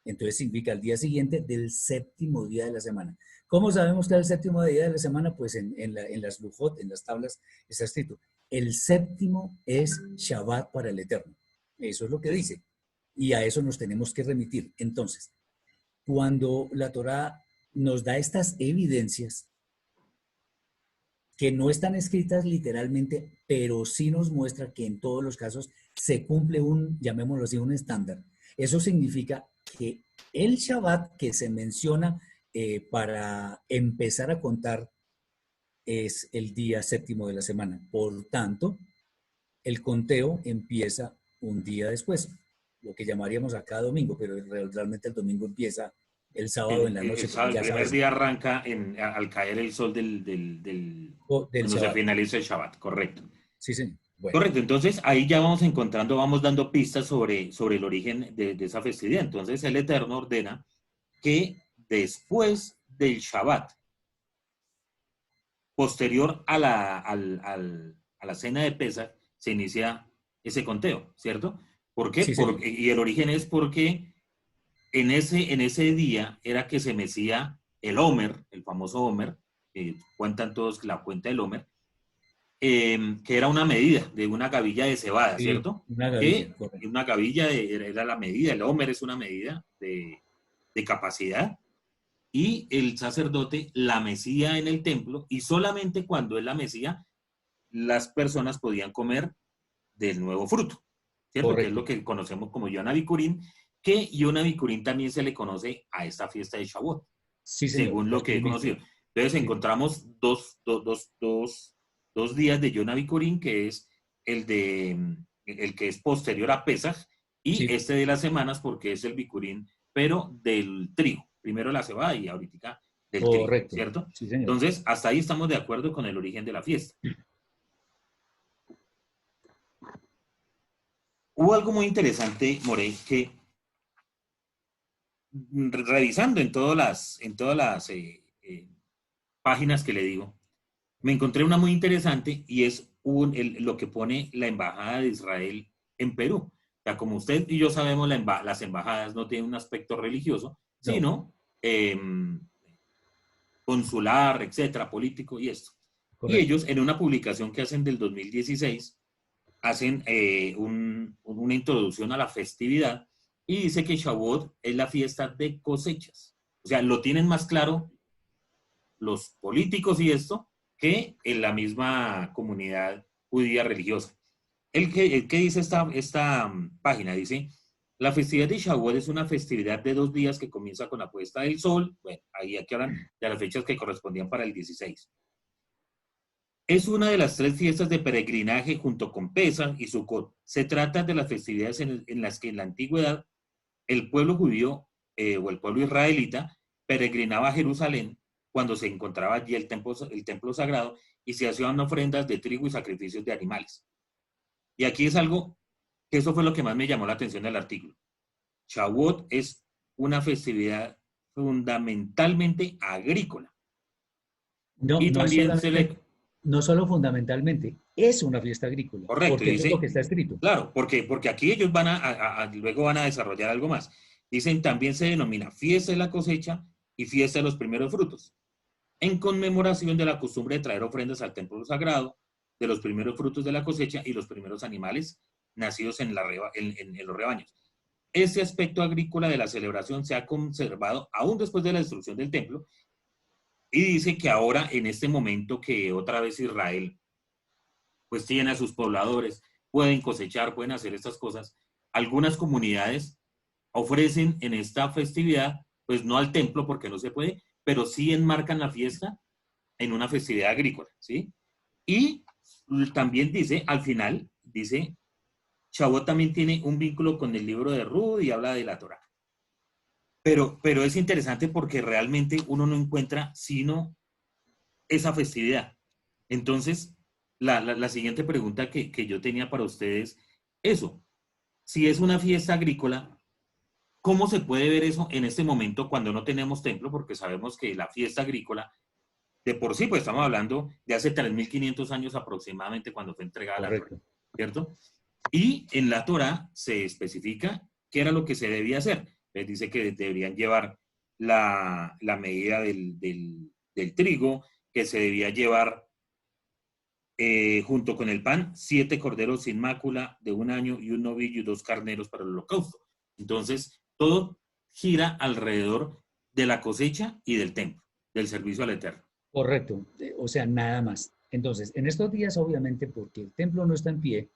entonces significa al día siguiente del séptimo día de la semana. ¿Cómo sabemos que es el séptimo día de la semana? Pues en las lujot, en las tablas, está escrito, el séptimo es Shabbat para el Eterno. Eso es lo que Sí, dice. Y a eso nos tenemos que remitir. Entonces, cuando la Torah nos da estas evidencias que no están escritas literalmente, pero sí nos muestra que en todos los casos se cumple un, llamémoslo así, un estándar. Eso significa que el Shabbat que se menciona para empezar a contar es el día séptimo de la semana. Por tanto, el conteo empieza un día después, lo que llamaríamos acá domingo, pero realmente el domingo empieza el sábado en la noche, como el ya primer sabes, día arranca al caer el sol del cuando se Shabbat. finaliza el Shabbat, correcto. Sí, señor. Bueno, Correcto, entonces ahí ya vamos encontrando, vamos dando pistas sobre el origen de esa festividad. Entonces el Eterno ordena que después del Shabbat, posterior a la cena de Pesach, se inicia ese conteo, ¿cierto? ¿Por qué? sí, señor. Y el origen es porque en ese día era que se mecía el Homer, el famoso Homer, cuentan todos la cuenta del Homer, que era una medida de una gavilla de cebada, Sí, ¿cierto? una gavilla, Que correcto. una gavilla era la medida, el Homer es una medida de capacidad, y el sacerdote la mecía en el templo, y solamente cuando él la mecía, las personas podían comer del nuevo fruto, ¿cierto? Que es lo Correcto. que conocemos como Yom Bikurim, que Yom Bikurim también se le conoce a esta fiesta de Shavuot, Sí, señor, según lo que así he conocido. mismo. Entonces Sí, encontramos dos días de Yom Bikurim, que es el que es posterior a Pesach, y sí, este de las semanas, porque es el Bikurim, pero del trigo. Primero la cebada y ahorita del trigo, correcto. ¿cierto? Sí, señor. Entonces, hasta ahí estamos de acuerdo con el origen de la fiesta. Hubo algo muy interesante, Morey, que revisando en todas las páginas que le digo, me encontré una muy interesante y es lo que pone la Embajada de Israel en Perú. O sea, como usted y yo sabemos, las embajadas no tienen un aspecto religioso, No, sino eh, consular, etcétera, político y esto. Y Correcto. ellos, en una publicación que hacen del 2016, hacen una introducción a la festividad y dice que Shavuot es la fiesta de cosechas. O sea, lo tienen más claro los políticos y esto que en la misma comunidad judía religiosa. El que dice esta página, dice, la festividad de Shavuot es una festividad de 2 días que comienza con la puesta del sol. Bueno, ahí aquí hablan de las fechas que correspondían para el 16. Es una de las 3 fiestas de peregrinaje junto con Pesach y Sukkot. Se trata de las festividades en las que en la antigüedad el pueblo judío o el pueblo israelita peregrinaba a Jerusalén cuando se encontraba allí el templo sagrado y se hacían ofrendas de trigo y sacrificios de animales. Y aquí es algo que eso fue lo que más me llamó la atención del artículo. Shavuot es una festividad fundamentalmente agrícola. No, Y no es también se solamente, le... no solo fundamentalmente, es una fiesta agrícola, Correcto, porque eso es lo que dice, está escrito. claro, porque aquí ellos van luego van a desarrollar algo más. Dicen, también se denomina fiesta de la cosecha y fiesta de los primeros frutos, en conmemoración de la costumbre de traer ofrendas al templo sagrado, de los primeros frutos de la cosecha y los primeros animales nacidos en los rebaños. Ese aspecto agrícola de la celebración se ha conservado aún después de la destrucción del templo y dice que ahora, en este momento que otra vez Israel pues tiene a sus pobladores, pueden cosechar, pueden hacer estas cosas, algunas comunidades ofrecen en esta festividad, pues no al templo porque no se puede, pero sí enmarcan la fiesta en una festividad agrícola, ¿sí? Y también dice, al final, dice, Shavuot también tiene un vínculo con el libro de Ruth y habla de la Torá. Pero es interesante porque realmente uno no encuentra sino esa festividad. Entonces, la siguiente pregunta que yo tenía para ustedes, eso, si es una fiesta agrícola, ¿cómo se puede ver eso en este momento cuando no tenemos templo? Porque sabemos que la fiesta agrícola, de por sí, pues estamos hablando de hace 3.500 años aproximadamente cuando fue entregada la Torá, Correcto. ¿cierto? Y en la Torá se especifica qué era lo que se debía hacer. Les dice que deberían llevar la medida del trigo, que se debía llevar junto con el pan, 7 corderos sin mácula de 1 año y un novillo y 2 carneros para el holocausto. Entonces, todo gira alrededor de la cosecha y del templo, del servicio al Eterno. Correcto. O sea, nada más. Entonces, en estos días, obviamente, porque el templo no está en pie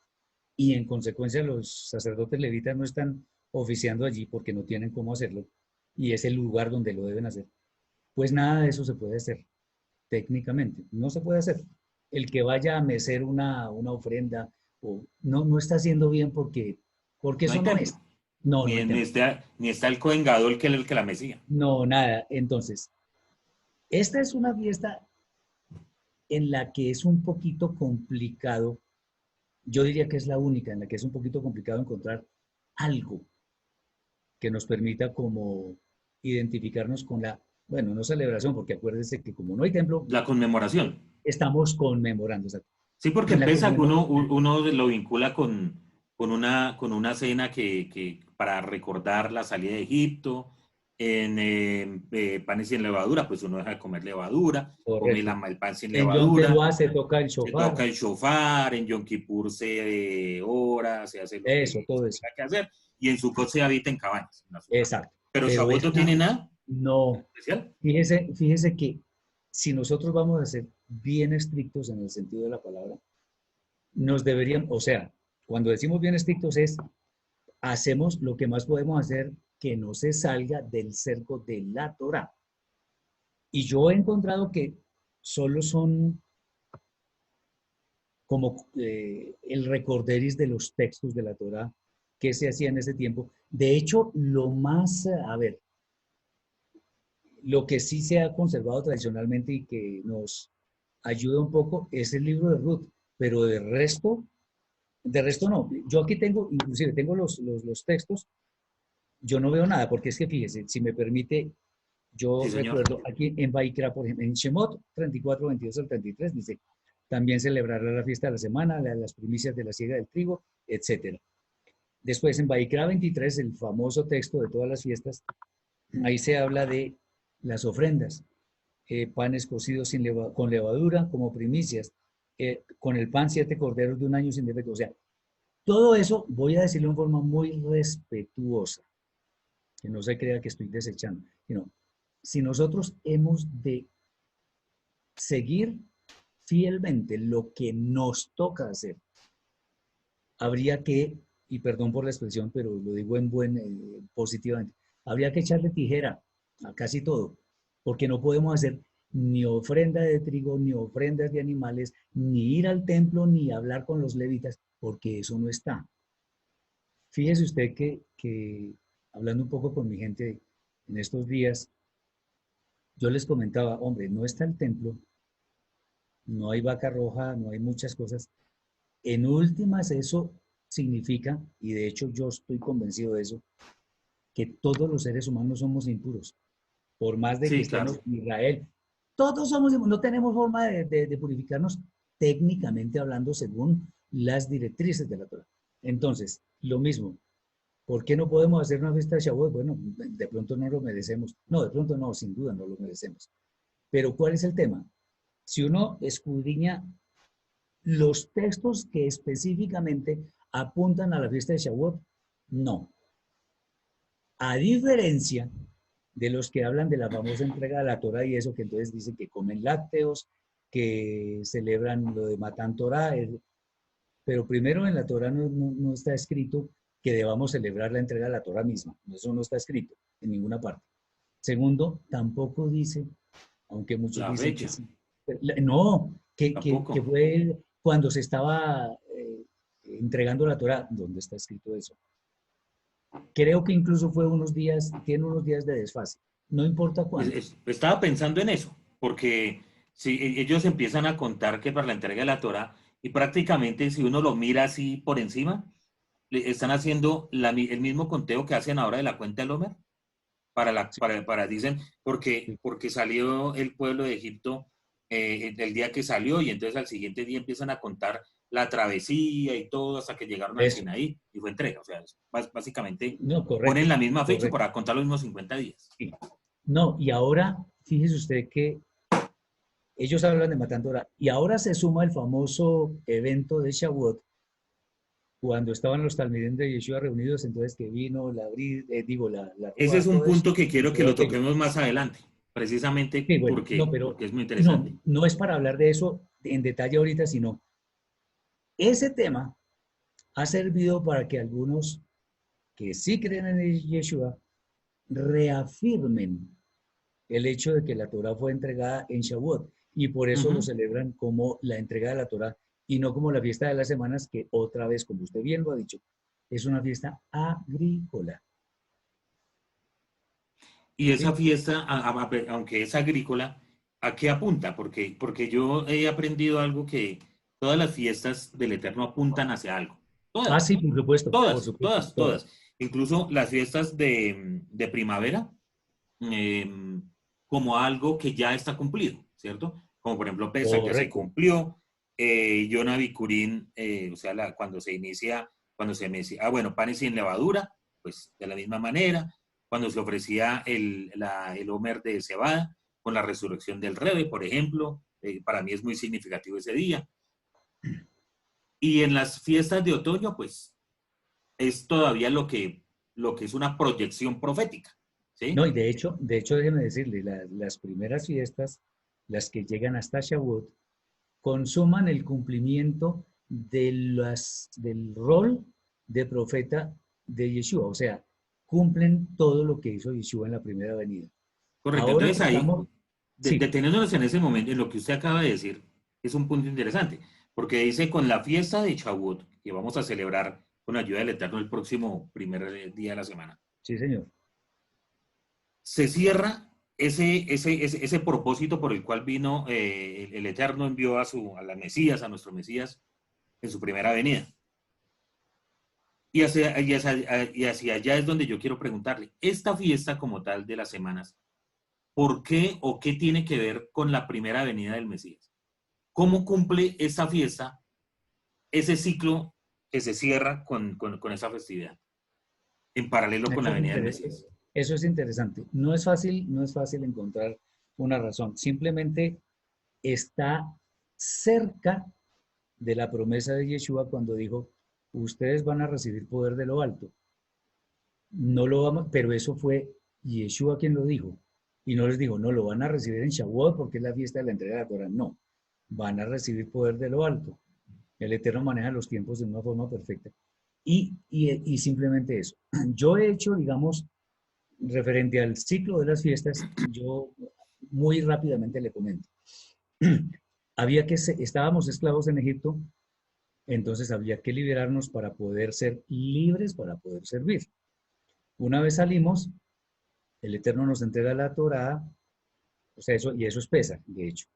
y en consecuencia los sacerdotes levitas no están oficiando allí porque no tienen cómo hacerlo y es el lugar donde lo deben hacer, pues nada de eso se puede hacer técnicamente. No se puede hacer. El que vaya a mecer una ofrenda o no, no está haciendo bien porque No hay eso no es. templo, No, no ni, hay ni, templo. está, ni está el Cohen Gadol que la mesía. No, nada. Entonces, esta es una fiesta en la que es un poquito complicado, yo diría que es la única en la que es un poquito complicado encontrar algo que nos permita como identificarnos con la, bueno, no celebración, porque acuérdense que como no hay templo, La conmemoración. estamos conmemorando. O sea, Sí, porque en en la que Pesach podemos, uno lo vincula con una cena para recordar la salida de Egipto, en panes sin levadura, pues uno deja de comer levadura, come correcto. el pan sin En Yom levadura, Teruah se toca el se shofar, toca el shofar, en Yom Kippur se ora, se hace lo eso, que se todo eso. tenga que hacer, y en Sukkot se habita en cabañas, en la Sukkah. Exacto. Pero Pero Shavuot no esta, tiene nada no. especial. Fíjese que si nosotros vamos a ser bien estrictos en el sentido de la palabra, nos deberían, o sea, cuando decimos bien estrictos es, hacemos lo que más podemos hacer que no se salga del cerco de la Torah. Y yo he encontrado que solo son como el recorderis de los textos de la Torah que se hacía en ese tiempo. De hecho, lo más, a ver, lo que sí se ha conservado tradicionalmente y que nos ayuda un poco es el libro de Ruth, pero de resto no. Yo aquí tengo, inclusive tengo los textos, yo no veo nada, porque es que fíjese, si me permite, Sí, yo señor. recuerdo aquí en Baikra, por ejemplo, en Shemot 34, 22 al 33, dice, también celebrará la fiesta de la semana, las primicias de la siega del trigo, etcétera. Después, en Baikra 23, el famoso texto de todas las fiestas, ahí se habla de las ofrendas. panes cocidos con levadura como primicias, con el pan 7 corderos de un año sin defecto. O sea, todo eso voy a decirlo en forma muy respetuosa, que no se crea que estoy desechando, sino si nosotros hemos de seguir fielmente lo que nos toca hacer, habría que, y perdón por la expresión, pero lo digo en positivamente, habría que echarle tijera a casi todo, porque no podemos hacer ni ofrenda de trigo, ni ofrendas de animales, ni ir al templo, ni hablar con los levitas, porque eso no está. Fíjese usted que hablando un poco con mi gente en estos días, yo les comentaba, hombre, no está el templo, no hay vaca roja, no hay muchas cosas. En últimas, eso significa, y de hecho yo estoy convencido de eso, que todos los seres humanos somos impuros, por más de que Sí, estemos claro. en Israel. Todos somos impuros, no tenemos forma de purificarnos técnicamente hablando según las directrices de la Torah. Entonces, lo mismo, ¿por qué no podemos hacer una fiesta de Shavuot? Bueno, de pronto no lo merecemos. No, de pronto no, sin duda no lo merecemos. Pero ¿cuál es el tema? Si uno escudriña los textos que específicamente apuntan a la fiesta de Shavuot, no. A diferencia de los que hablan de la famosa entrega de la Torah y eso, que entonces dicen que comen lácteos, que celebran lo de Matan Torah, pero primero en la Torah no está escrito que debamos celebrar la entrega de la Torah misma, eso no está escrito en ninguna parte. Segundo, tampoco dice, aunque muchos La dicen que fecha, sí, no, que tampoco. fue cuando se estaba entregando la Torah, ¿dónde está escrito eso? Creo que incluso fue unos días, tiene unos días de desfase, no importa cuándo. Estaba pensando en eso, porque si ellos empiezan a contar que para la entrega de la Torah, y prácticamente si uno lo mira así por encima, están haciendo el mismo conteo que hacen ahora de la cuenta del Homer, Sí, dicen, sí. porque salió el pueblo de Egipto el día que salió, y entonces al siguiente día empiezan a contar la travesía y todo hasta que llegaron al Eso, Sinaí, y fue entrega. O sea, básicamente no, ponen correcto, la misma fecha correcto. para contar los mismos 50 días. Sí. No, y ahora, fíjese usted que ellos hablan de Matan Torah, y ahora se suma el famoso evento de Shavuot, cuando estaban los talmidim de Yeshua reunidos, entonces que vino la Ese rúa, es un todo eso, punto que y quiero que todo lo aquello. toquemos más adelante, precisamente Sí, bueno, no, pero porque es muy no, interesante. no es para hablar de eso en detalle ahorita, sino ese tema ha servido para que algunos que sí creen en Yeshua reafirmen el hecho de que la Torah fue entregada en Shavuot y por eso lo Ujú. celebran como la entrega de la Torah y no como la fiesta de las semanas, que otra vez, como usted bien lo ha dicho, es una fiesta agrícola. Y esa ¿Sí? fiesta, aunque es agrícola, ¿a qué apunta? Porque yo he aprendido algo que todas las fiestas del Eterno apuntan hacia algo. Ah, Todas, sí, por todas, supuesto, todas, todas. todas. Incluso las fiestas de primavera, eh, como algo que ya está cumplido, ¿cierto? Como por ejemplo Pesach ya se Correcto. cumplió, Yom Bikurim, o sea, cuando se me decía, bueno, panes sin levadura, pues de la misma manera, cuando se ofrecía el Homer de cebada, con la resurrección del Rebe, por ejemplo, para mí es muy significativo ese día. Y en las fiestas de otoño, pues es todavía lo que es una proyección profética, No, ¿sí? y de hecho, déjeme decirle, las primeras fiestas, las que llegan hasta Shavuot, consuman el cumplimiento del rol de profeta de Yeshua, o sea, cumplen todo lo que hizo Yeshua en la primera venida. Correcto. Ahora que Entonces ahí, estamos, sí, deteniéndonos en ese momento, en lo que usted acaba de decir, es un punto interesante, porque dice con la fiesta de Shavuot, que vamos a celebrar con ayuda del Eterno el próximo primer día de la semana, sí, señor. se cierra ese propósito por el cual vino el Eterno envió a la Mesías, a nuestro Mesías, en su primera venida. Y hacia allá es donde yo quiero preguntarle, esta fiesta como tal de las semanas, ¿por qué o qué tiene que ver con la primera venida del Mesías? ¿Cómo cumple esta fiesta ese ciclo que se cierra con esa festividad, en paralelo con Eso la es, venida del Mesías? eso es interesante. No es fácil encontrar. una razón. Simplemente está cerca de la promesa de Yeshua cuando dijo, ustedes van a recibir poder de lo alto. No lo vamos, pero eso fue Yeshua quien lo dijo. Y no les dijo, no, lo van a recibir en Shavuot porque es la fiesta de la entrega de la Torah. No, van a recibir poder de lo alto. El Eterno maneja los tiempos de una forma perfecta. Y simplemente eso. Yo he hecho, digamos, referente al ciclo de las fiestas, yo muy rápidamente le comento. Estábamos esclavos en Egipto, entonces había que liberarnos para poder ser libres, para poder servir. Una vez salimos, el Eterno nos entrega la Torá, o sea, y eso es Pesaj, de hecho.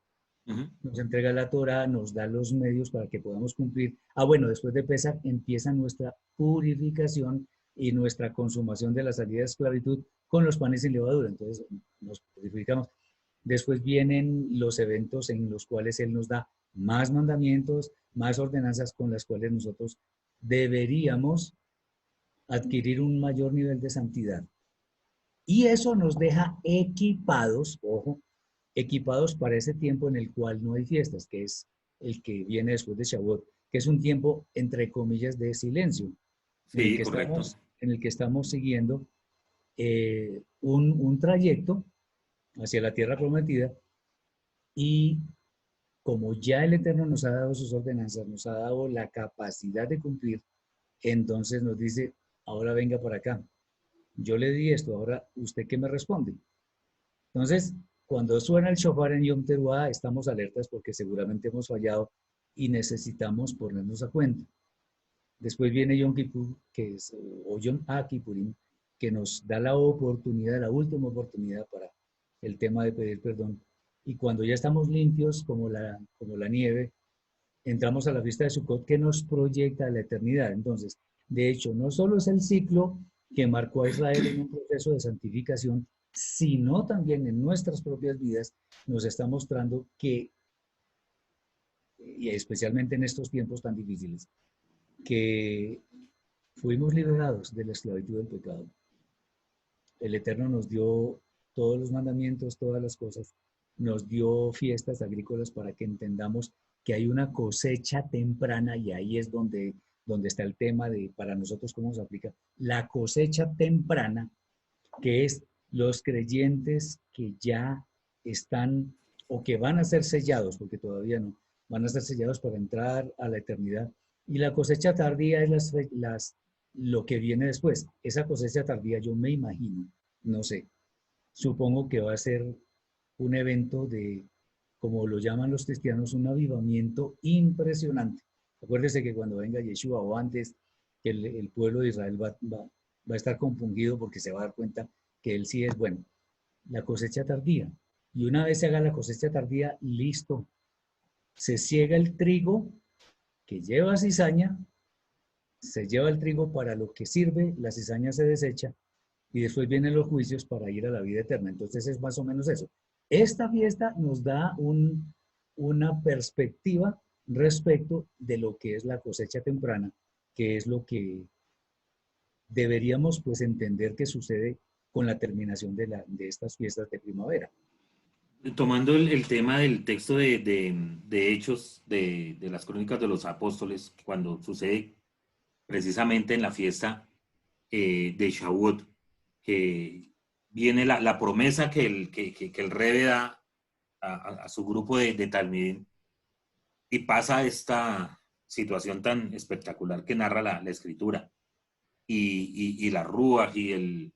Nos entrega la Torá, nos da los medios para que podamos cumplir. Bueno, después de Pesaj empieza nuestra purificación y nuestra consumación de la salida de esclavitud con los panes sin levadura. Entonces nos purificamos. Después vienen los eventos en los cuales Él nos da más mandamientos, más ordenanzas con las cuales nosotros deberíamos adquirir un mayor nivel de santidad. Y eso nos deja equipados, ojo, equipados para ese tiempo en el cual no hay fiestas, que es el que viene después de Shavuot, que es un tiempo, entre comillas, de silencio, Sí, correcto. En el que estamos siguiendo un trayecto hacia la tierra prometida y como ya el Eterno nos ha dado sus ordenanzas, nos ha dado la capacidad de cumplir, entonces nos dice, ahora venga para acá. Yo le di esto, ahora usted qué me responde. Entonces, cuando suena el shofar en Yom Teruah, estamos alertas porque seguramente hemos fallado y necesitamos ponernos a cuenta. Después viene Yom Kippur, o Yom HaKippurim, que nos da la oportunidad, la última oportunidad para el tema de pedir perdón. Y cuando ya estamos limpios como la nieve, entramos a la fiesta de Sukkot que nos proyecta a la eternidad. Entonces, de hecho, no solo es el ciclo que marcó a Israel en un proceso de santificación, sino también en nuestras propias vidas nos está mostrando que, y especialmente en estos tiempos tan difíciles, que fuimos liberados de la esclavitud del pecado. El Eterno nos dio todos los mandamientos, todas las cosas, nos dio fiestas agrícolas para que entendamos que hay una cosecha temprana y ahí es donde está el tema de para nosotros cómo se aplica la cosecha temprana, que es los creyentes que ya están o que van a ser sellados, porque todavía no, van a ser sellados para entrar a la eternidad. Y la cosecha tardía es lo que viene después. Esa cosecha tardía yo me imagino, no sé, supongo que va a ser un evento de, como lo llaman los cristianos, un avivamiento impresionante. Acuérdese que cuando venga Yeshua o antes, el pueblo de Israel va a estar compungido porque se va a dar cuenta que él sí es bueno. La cosecha tardía. Y una vez se haga la cosecha tardía, listo. Se ciega el trigo que lleva cizaña, se lleva el trigo para lo que sirve, la cizaña se desecha y después vienen los juicios para ir a la vida eterna. Entonces es más o menos eso. Esta fiesta nos da una perspectiva respecto de lo que es la cosecha temprana, que es lo que deberíamos pues entender que sucede con la terminación de estas fiestas de primavera. Tomando el tema del texto de Hechos, de las crónicas de los apóstoles, cuando sucede precisamente en la fiesta de Shavuot, que viene la promesa que el Rebbe da a su grupo de Talmidim, y pasa esta situación tan espectacular que narra la escritura, y la Ruach, y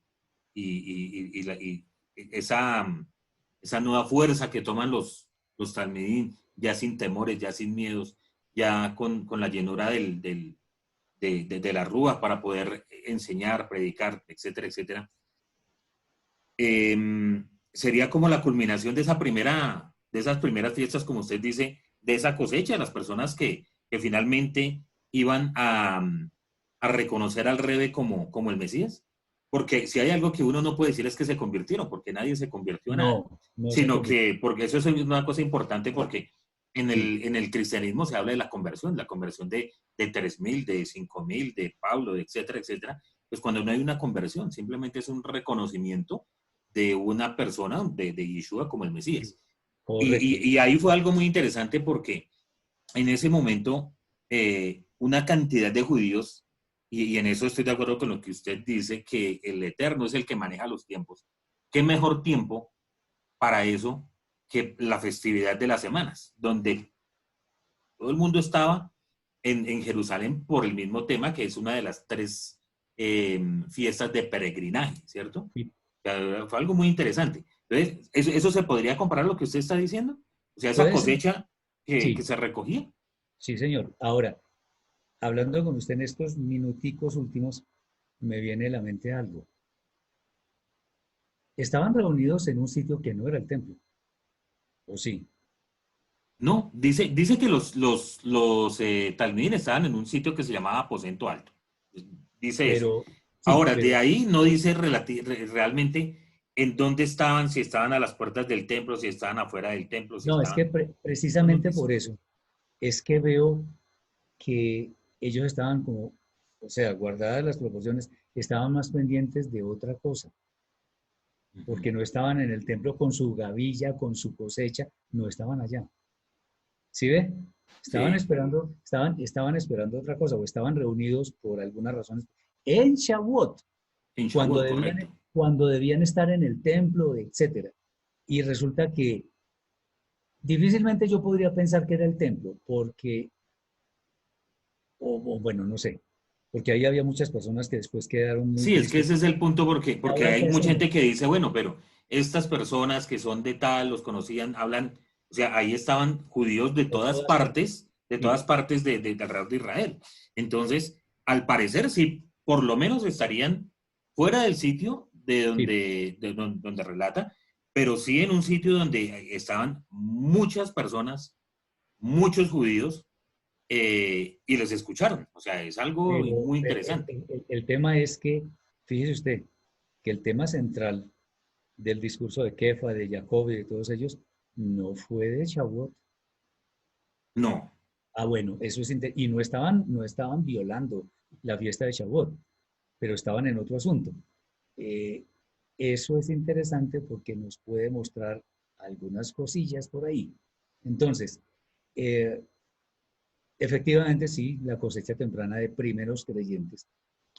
esa nueva fuerza que toman los Talmidim, ya sin temores, ya sin miedos, ya con la llenura de la Ruach para poder enseñar, predicar, etcétera, etcétera. Sería como la culminación de esas primeras fiestas, como usted dice, de esa cosecha, de las personas que finalmente iban a reconocer al Rebbe como el Mesías. Porque si hay algo que uno no puede decir es que se convirtieron, porque nadie se convirtió a nada, no sino que, porque eso es una cosa importante, porque en sí. en el cristianismo se habla de la conversión de 3.000, de 5.000, de Pablo, de etcétera, etcétera. Pues cuando no hay una conversión, simplemente es un reconocimiento de una persona, de Yeshua como el Mesías. Correcto. Y ahí fue algo muy interesante porque en ese momento una cantidad de judíos, y en eso estoy de acuerdo con lo que usted dice, que el Eterno es el que maneja los tiempos. ¿Qué mejor tiempo para eso que la festividad de las semanas, donde todo el mundo estaba en Jerusalén por el mismo tema, que es una de las tres fiestas de peregrinaje, ¿cierto? Sí, Fue algo muy interesante. Entonces, ¿eso se podría comparar a lo que usted está diciendo? O sea, esa puede ser. cosecha que Sí, se recogía. sí, señor. Ahora, hablando con usted en estos minuticos últimos, me viene a la mente algo. Estaban reunidos en un sitio que no era el templo, ¿o sí? No, dice que los talmudín estaban en un sitio que se llamaba Aposento Alto. Dice eso. Pero, sí, Ahora, de pero ahí no dice realmente en dónde estaban, si estaban a las puertas del templo, si estaban afuera del templo, si no, es que estaban... No nos precisamente dice. por eso es que veo que ellos estaban como, o sea, guardadas las proporciones, estaban más pendientes de otra cosa, Ujú. porque no estaban en el templo con su gavilla, con su cosecha, no estaban allá. ¿Sí ve? Sí, Estaban esperando otra cosa, o estaban reunidos por algunas razones en Shavuot, en cuando Shavuot, correcto. cuando debían estar en el templo, etcétera. Y resulta que difícilmente yo podría pensar que era el templo, porque, o bueno, no sé, porque ahí había muchas personas que después quedaron muy Sí, es que tristes. ese es el punto Y porque ahora, hay ¿qué mucha gente hacemos? que dice, bueno, pero estas personas que son de tal, los conocían, hablan, o sea, ahí estaban judíos De todas partes. de Sí, todas partes de alrededor de Israel. Entonces, al parecer, sí, por lo menos estarían fuera del sitio sí. donde relata, pero sí en un sitio donde estaban muchas personas, muchos judíos, y les escucharon. O sea, es algo muy Pero interesante. el tema es que, fíjese usted, que el tema central del discurso de Kefa, de Jacob y de todos ellos, no fue de Shavuot. No, Ah, bueno, eso es y no estaban violando la fiesta de Shavuot, pero estaban en otro asunto. Eh, Eso es interesante porque nos puede mostrar algunas cosillas por ahí. Entonces, eh, efectivamente sí, la cosecha temprana de primeros creyentes.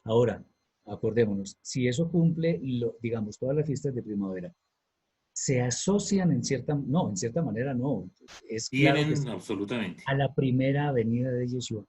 Ahora, acordémonos, si eso cumple, digamos, todas las fiestas de primavera, se asocian en cierta manera no, es claro que tienen sí, absolutamente. a la primera venida de Yeshua.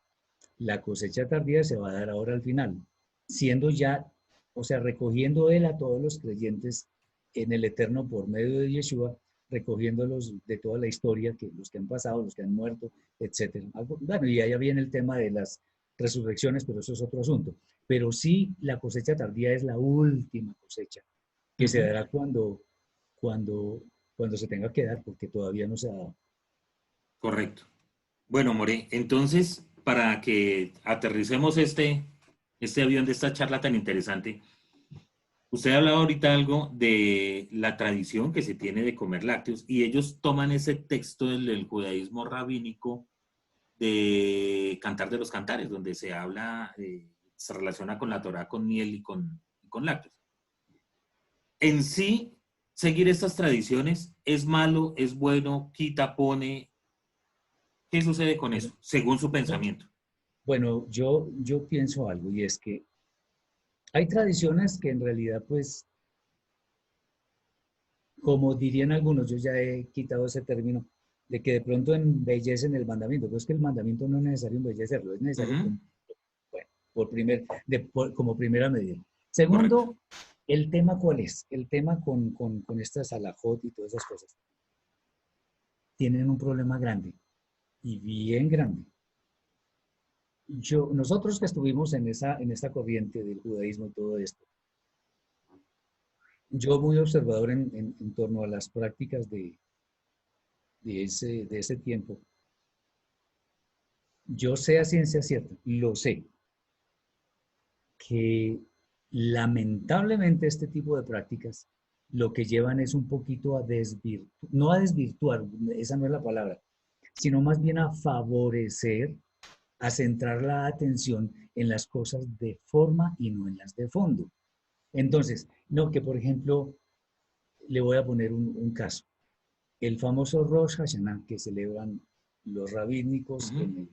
La cosecha tardía se va a dar ahora al final, siendo ya, o sea, recogiendo él a todos los creyentes en el eterno por medio de Yeshua, recogiéndolos de toda la historia, que los que han pasado, los que han muerto, etcétera. Bueno, y allá viene el tema de las resurrecciones, pero eso es otro asunto. Pero sí, la cosecha tardía es la última cosecha, que se Ujú. dará cuando, cuando se tenga que dar, porque todavía no se ha dado. Correcto. Bueno, More, entonces, para que aterricemos este avión de esta charla tan interesante, usted hablaba ahorita algo de la tradición que se tiene de comer lácteos y ellos toman ese texto del judaísmo rabínico de Cantar de los Cantares, donde se habla, se relaciona con la Torá, con miel y con lácteos. En sí, seguir estas tradiciones es malo, es bueno, quita, pone. ¿Qué sucede con Bueno, eso, según su yo, pensamiento? bueno, yo pienso algo y es que hay tradiciones que en realidad, pues, como dirían algunos, yo ya he quitado ese término, de que de pronto embellecen el mandamiento, pero es que el mandamiento no es necesario embellecerlo, es necesario Ujú. bueno, como primera medida. Correcto. Segundo, ¿el tema cuál es? El tema con estas alajot y todas esas cosas. Tienen un problema grande y bien grande. Nosotros que estuvimos en esa corriente del judaísmo y todo esto, yo muy observador en torno a las prácticas de ese tiempo. Yo sé a ciencia cierta, lo sé, que lamentablemente este tipo de prácticas lo que llevan es un poquito a desvirtuar, no a desvirtuar, esa no es la palabra, sino más bien a favorecer, a centrar la atención en las cosas de forma y no en las de fondo. Entonces, no, que por ejemplo, le voy a poner un caso. El famoso Rosh Hashanah que celebran los rabínicos en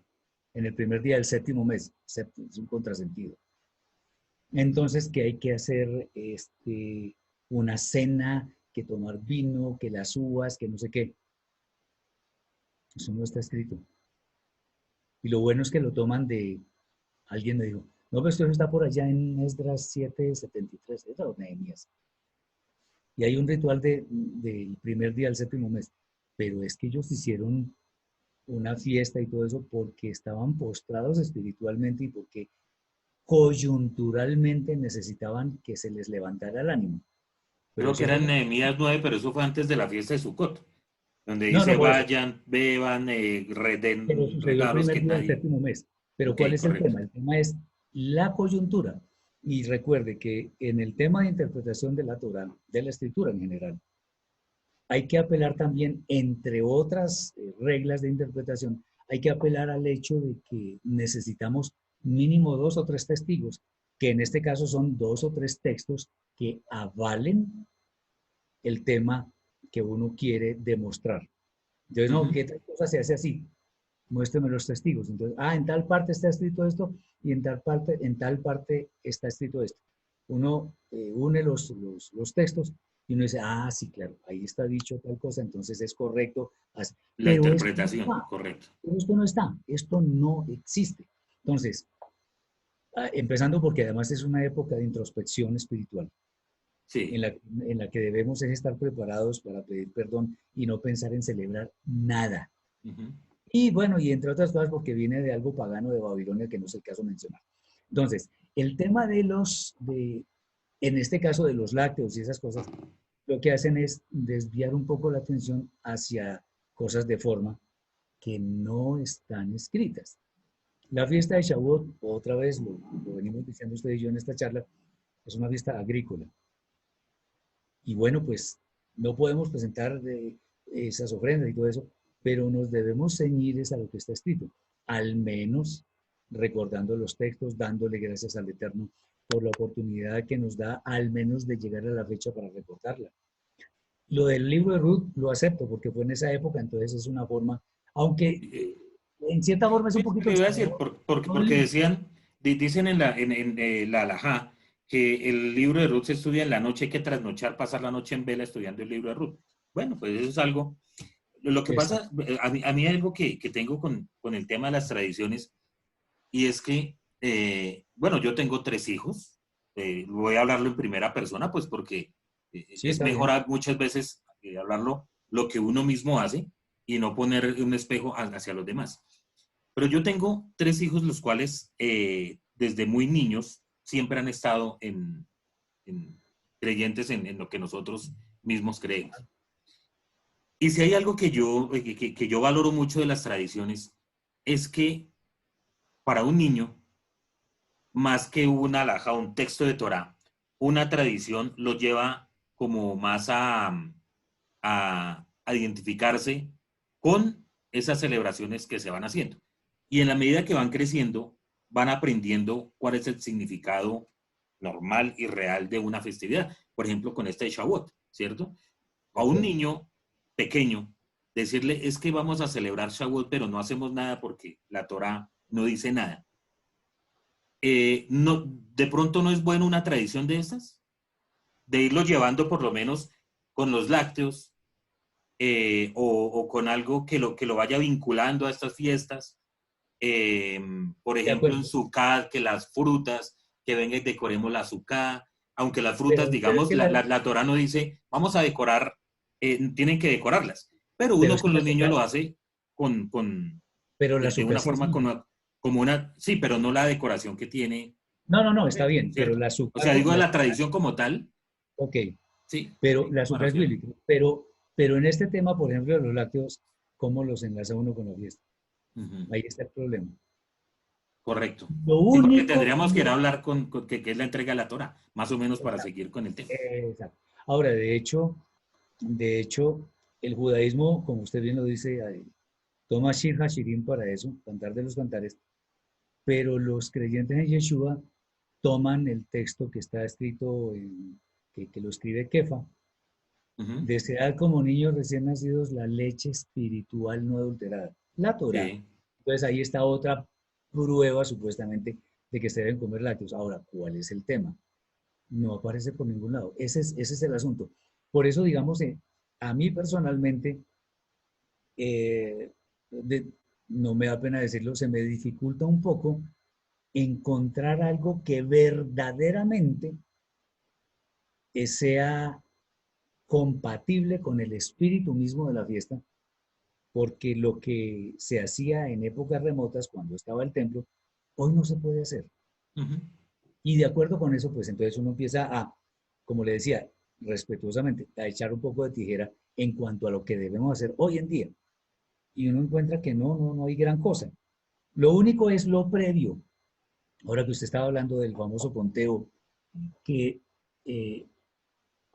el primer día del séptimo mes. Es un contrasentido. Entonces, que hay que hacer una cena, que tomar vino, que las uvas, que no sé qué. Eso no está escrito. Y lo bueno es que lo toman de, alguien me dijo, no, pero esto está por allá en Esdras 7:73, es los Nehemías. Y hay un ritual del primer día del séptimo mes. Pero es que ellos hicieron una fiesta y todo eso porque estaban postrados espiritualmente y porque coyunturalmente necesitaban que se les levantara el ánimo. Pero Creo que eso era fue... en Nehemías 9, pero eso fue antes de la fiesta de Sucot, donde No, no, dice por eso. vayan, beban, Pero sucedió el regalos que primer día del nadie. séptimo mes. Pero Ok, ¿cuál es el correcto. tema? El tema es la coyuntura. Y recuerde que en el tema de interpretación de la Torah, de la escritura en general, hay que apelar también, entre otras reglas de interpretación, hay que apelar al hecho de que necesitamos mínimo 2 o 3 testigos, que en este caso son 2 o 3 textos que avalen el tema que uno quiere demostrar. Entonces, no, Ujú. ¿qué tal cosa se hace así? Muéstrame los testigos. Entonces, en tal parte está escrito esto y en tal parte está escrito esto. Uno une los textos y uno dice, sí, claro, ahí está dicho tal cosa, entonces es correcto. Así. La Pero esto no interpretación, está, correcto. esto no existe. Entonces, empezando porque además es una época de introspección espiritual en Sí. la, en la que debemos es estar preparados para pedir perdón y no pensar en celebrar nada. Ujú. Y bueno, y entre otras cosas porque viene de algo pagano de Babilonia que no es el caso mencionar. Entonces, el tema en este caso de los lácteos y esas cosas, lo que hacen es desviar un poco la atención hacia cosas de forma que no están escritas. La fiesta de Shavuot, otra vez lo venimos diciendo usted y yo en esta charla, es una fiesta agrícola. Y bueno, pues no podemos presentar esas ofrendas y todo eso, pero nos debemos ceñir a lo que está escrito, al menos recordando los textos, dándole gracias al Eterno por la oportunidad que nos da al menos de llegar a la fecha para recordarla. Lo del libro de Ruth lo acepto porque fue en esa época, entonces es una forma, aunque en cierta forma es un Sí, poquito le iba a decir, exagerado. porque decían, dicen en la Alajá que el libro de Ruth se estudia en la noche, hay que trasnochar, pasar la noche en vela estudiando el libro de Ruth. Bueno, pues eso es algo. Lo que Exacto. pasa, a mí hay algo que tengo con el tema de las tradiciones, y es que, bueno, yo tengo 3 hijos, voy a hablarlo en primera persona, pues porque Sí, es está mejor bien. muchas veces hablarlo lo que uno mismo hace y no poner un espejo hacia los demás. Pero yo tengo 3 hijos, los cuales desde muy niños siempre han estado creyentes en lo que nosotros mismos creemos. Y si hay algo que yo valoro mucho de las tradiciones, es que para un niño, más que una alhaja, un texto de Torah, una tradición lo lleva como más a identificarse con esas celebraciones que se van haciendo. Y en la medida que van creciendo, van aprendiendo cuál es el significado normal y real de una festividad. Por ejemplo, con este de Shavuot, ¿cierto? De A un acuerdo. niño pequeño, decirle es que vamos a celebrar Shavuot, pero no hacemos nada porque la Torah no dice nada. No, de pronto no es bueno una tradición de estas, de irlo llevando por lo menos con los lácteos, o con algo que lo vaya vinculando a estas fiestas. Eh, por De ejemplo, en acuerdo. Sukkot, que las frutas, que venga y decoremos la Sukkot, aunque las frutas, Pero es digamos, que la Torah no dice, vamos a decorar, tienen que decorarlas, pero pero uno es que con la los niños azúcar, lo hace pero la de azúcar una sí es forma mínima. como una, sí, pero no la decoración que tiene, No, no, no, está bien, pero ¿cierto? O sea, digo de la la azúcar, tradición como tal, ok, sí, pero sí, la me azúcar es refiero. bíblica. Pero en este tema, por ejemplo, de los lácteos, ¿cómo los enlaza uno con la fiesta? Ujú. Ahí está el problema. Correcto. Lo Sí, porque único, tendríamos que ir a hablar que es la entrega de la Torah, más o menos para exacto, seguir con el tema. exacto. Ahora, de hecho, el judaísmo, como usted bien lo dice, toma Shir Hashirim para eso, cantar de los cantares, pero los creyentes en Yeshua toman el texto que está escrito, que lo escribe Kefa, Ujú. desead como niños recién nacidos la leche espiritual no adulterada, la Torá. Sí. Entonces ahí está otra prueba supuestamente de que se deben comer lácteos. Ahora, ¿cuál es el tema? No aparece por ningún lado. Ese es el asunto. Por eso, digamos, a mí personalmente, eh, de- no me da pena decirlo, se me dificulta un poco encontrar algo que verdaderamente sea compatible con el espíritu mismo de la fiesta, porque lo que se hacía en épocas remotas, cuando estaba el templo, hoy no se puede hacer. Ujú. Y de acuerdo con eso, pues entonces uno empieza a, como le decía, respetuosamente, a echar un poco de tijera en cuanto a lo que debemos hacer hoy en día. Y uno encuentra que no hay gran cosa. Lo único es lo previo. Ahora que usted estaba hablando del famoso conteo, que, eh,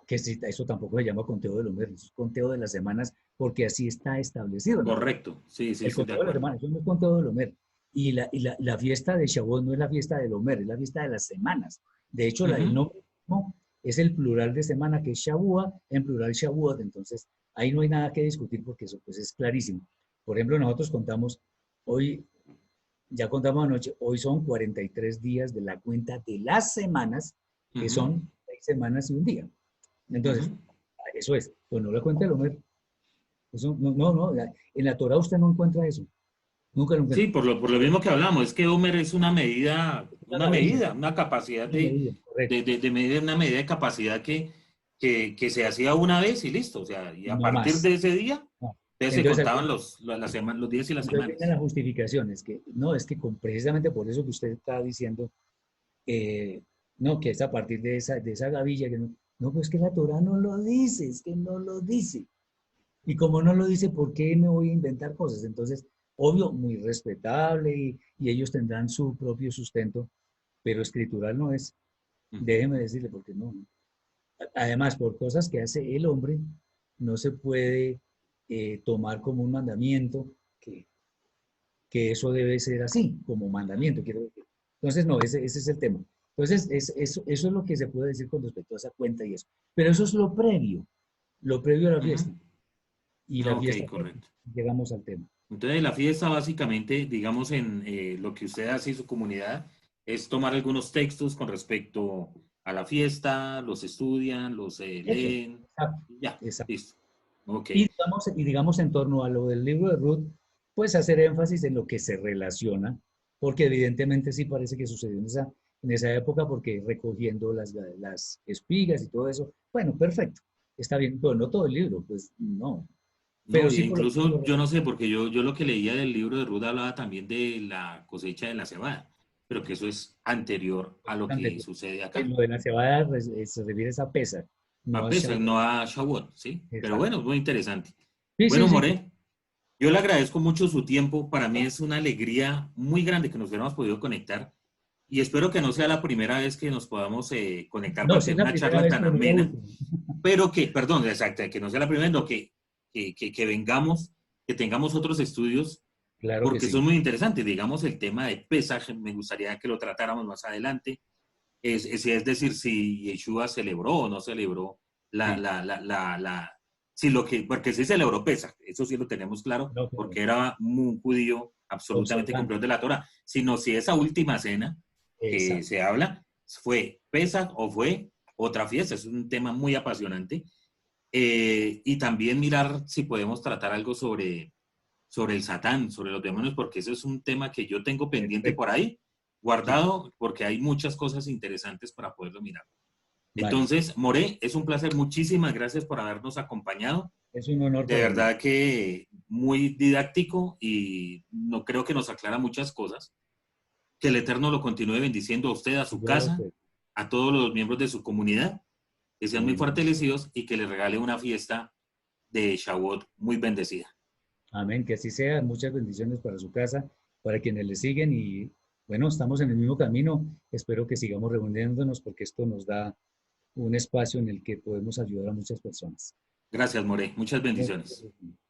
que eso tampoco se llama conteo de los meses, es conteo de las semanas, porque así está establecido en la Torá. Correcto. Sí, sí, El estoy de conteo de las acuerdo. semanas, eso no es conteo del Omer. Y la fiesta de Shavuot no es la fiesta del Omer, es la fiesta de las semanas. De hecho, el Ujú. nombre mismo es el plural de semana, que es Shavua, en plural Shavuot. Entonces, ahí no hay nada que discutir porque eso pues es clarísimo. Por ejemplo, nosotros contamos, hoy, ya contamos anoche, hoy son 43 días de la cuenta de las semanas, que Ujú. son 6 semanas y un día. Ujú. Entonces, eso es, pues no la cuenta del Omer. Eso, no, en la Torah usted no encuentra eso. Nunca lo Sí, encuentra. por lo mismo que hablamos, es que Homer es Una gavilla, una capacidad una medida, correcto. de medir, una medida de capacidad que se hacía una vez y listo. O sea, y Y a no partir más. de ese día, No. entonces se Entonces, contaban los días y las entonces vienen semanas. las justificaciones, que no, es que precisamente por eso que usted está diciendo, eh, no, que es a partir de esa gavilla, que no, pues que la Torah no lo dice, es que no lo dice. Y como no lo dice, ¿por qué me voy a inventar cosas? Entonces, obvio, muy respetable y ellos tendrán su propio sustento, pero escritural no es. Ujú. Déjeme decirle, porque no. Además, por cosas que hace el hombre, no se puede tomar como un mandamiento que, que eso debe ser así, como Ujú. mandamiento, quiero decir. Entonces, no, ese es el tema. Entonces, eso es lo que se puede decir con respecto a esa cuenta y eso. Pero eso es lo previo a la Ujú. fiesta. Y la Ok, fiesta, pues, correcto. llegamos al tema. Entonces, la fiesta básicamente, digamos, en lo que usted hace y su comunidad, es tomar algunos textos con respecto a la fiesta, los estudian, los Eso, leen, exacto, y ya, exacto. listo. Ok. Y digamos en torno a lo del libro de Ruth, pues hacer énfasis en lo que se relaciona, porque evidentemente sí parece que sucedió en esa época, porque recogiendo las espigas y todo eso, bueno, perfecto, está bien, pero no todo el libro, pues no, pero No, e sí por lo menos incluso yo no sé, porque yo lo que leía del libro de Ruth hablaba también de la cosecha de la cebada, pero que eso es anterior a lo que anterior. sucede acá. Lo de la cebada se refiere a esa pesa, no A a Pesach, Shavuot. no a Shavuot, ¿sí? Pero Exacto. bueno, es muy interesante. Sí, sí, Bueno, sí, More, yo le agradezco mucho su tiempo. Para mí es una alegría muy grande que nos hubiéramos podido conectar y espero que no sea la primera vez que nos podamos conectar no, para sí es tener la una primera charla vez, tan pero no la amena, última. pero que, perdón, exacto, que no sea la primera vez, no, que vengamos, que tengamos otros estudios, Claro que porque sí. son muy interesantes. Digamos, el tema de Pesaj, me gustaría que lo tratáramos más adelante. Es decir, si Yeshua celebró o no celebró la, Sí, la, la, la, la si lo que, porque sí celebró Pesaj, eso sí lo tenemos claro, no, claro, porque era un judío absolutamente observante. cumplidor de la Torah, sino si esa última cena que Exacto. se habla fue Pesaj o fue otra fiesta, es un tema muy apasionante. Y también mirar si podemos tratar algo sobre el Satán, sobre los demonios, porque eso es un tema que yo tengo pendiente por Perfecto. ahí, Sí, guardado, porque hay muchas cosas interesantes para poderlo mirar. vale. Entonces, More, es un placer, muchísimas gracias por habernos acompañado. Es un honor De para mí. verdad que muy didáctico y no creo que nos aclara muchas cosas. Que el Eterno lo continúe bendiciendo a usted, a su Igual a casa, usted. a todos los miembros de su comunidad, que sean muy Bueno, fortalecidos y que le regale una fiesta de Shavuot muy bendecida. amén. Que así sea. Muchas bendiciones para su casa, para quienes le siguen y bueno, estamos en el mismo camino. Espero que sigamos reuniéndonos porque esto nos da un espacio en el que podemos ayudar a muchas personas. Gracias, More. Muchas bendiciones.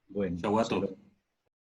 Bueno, Shavuot. shalom.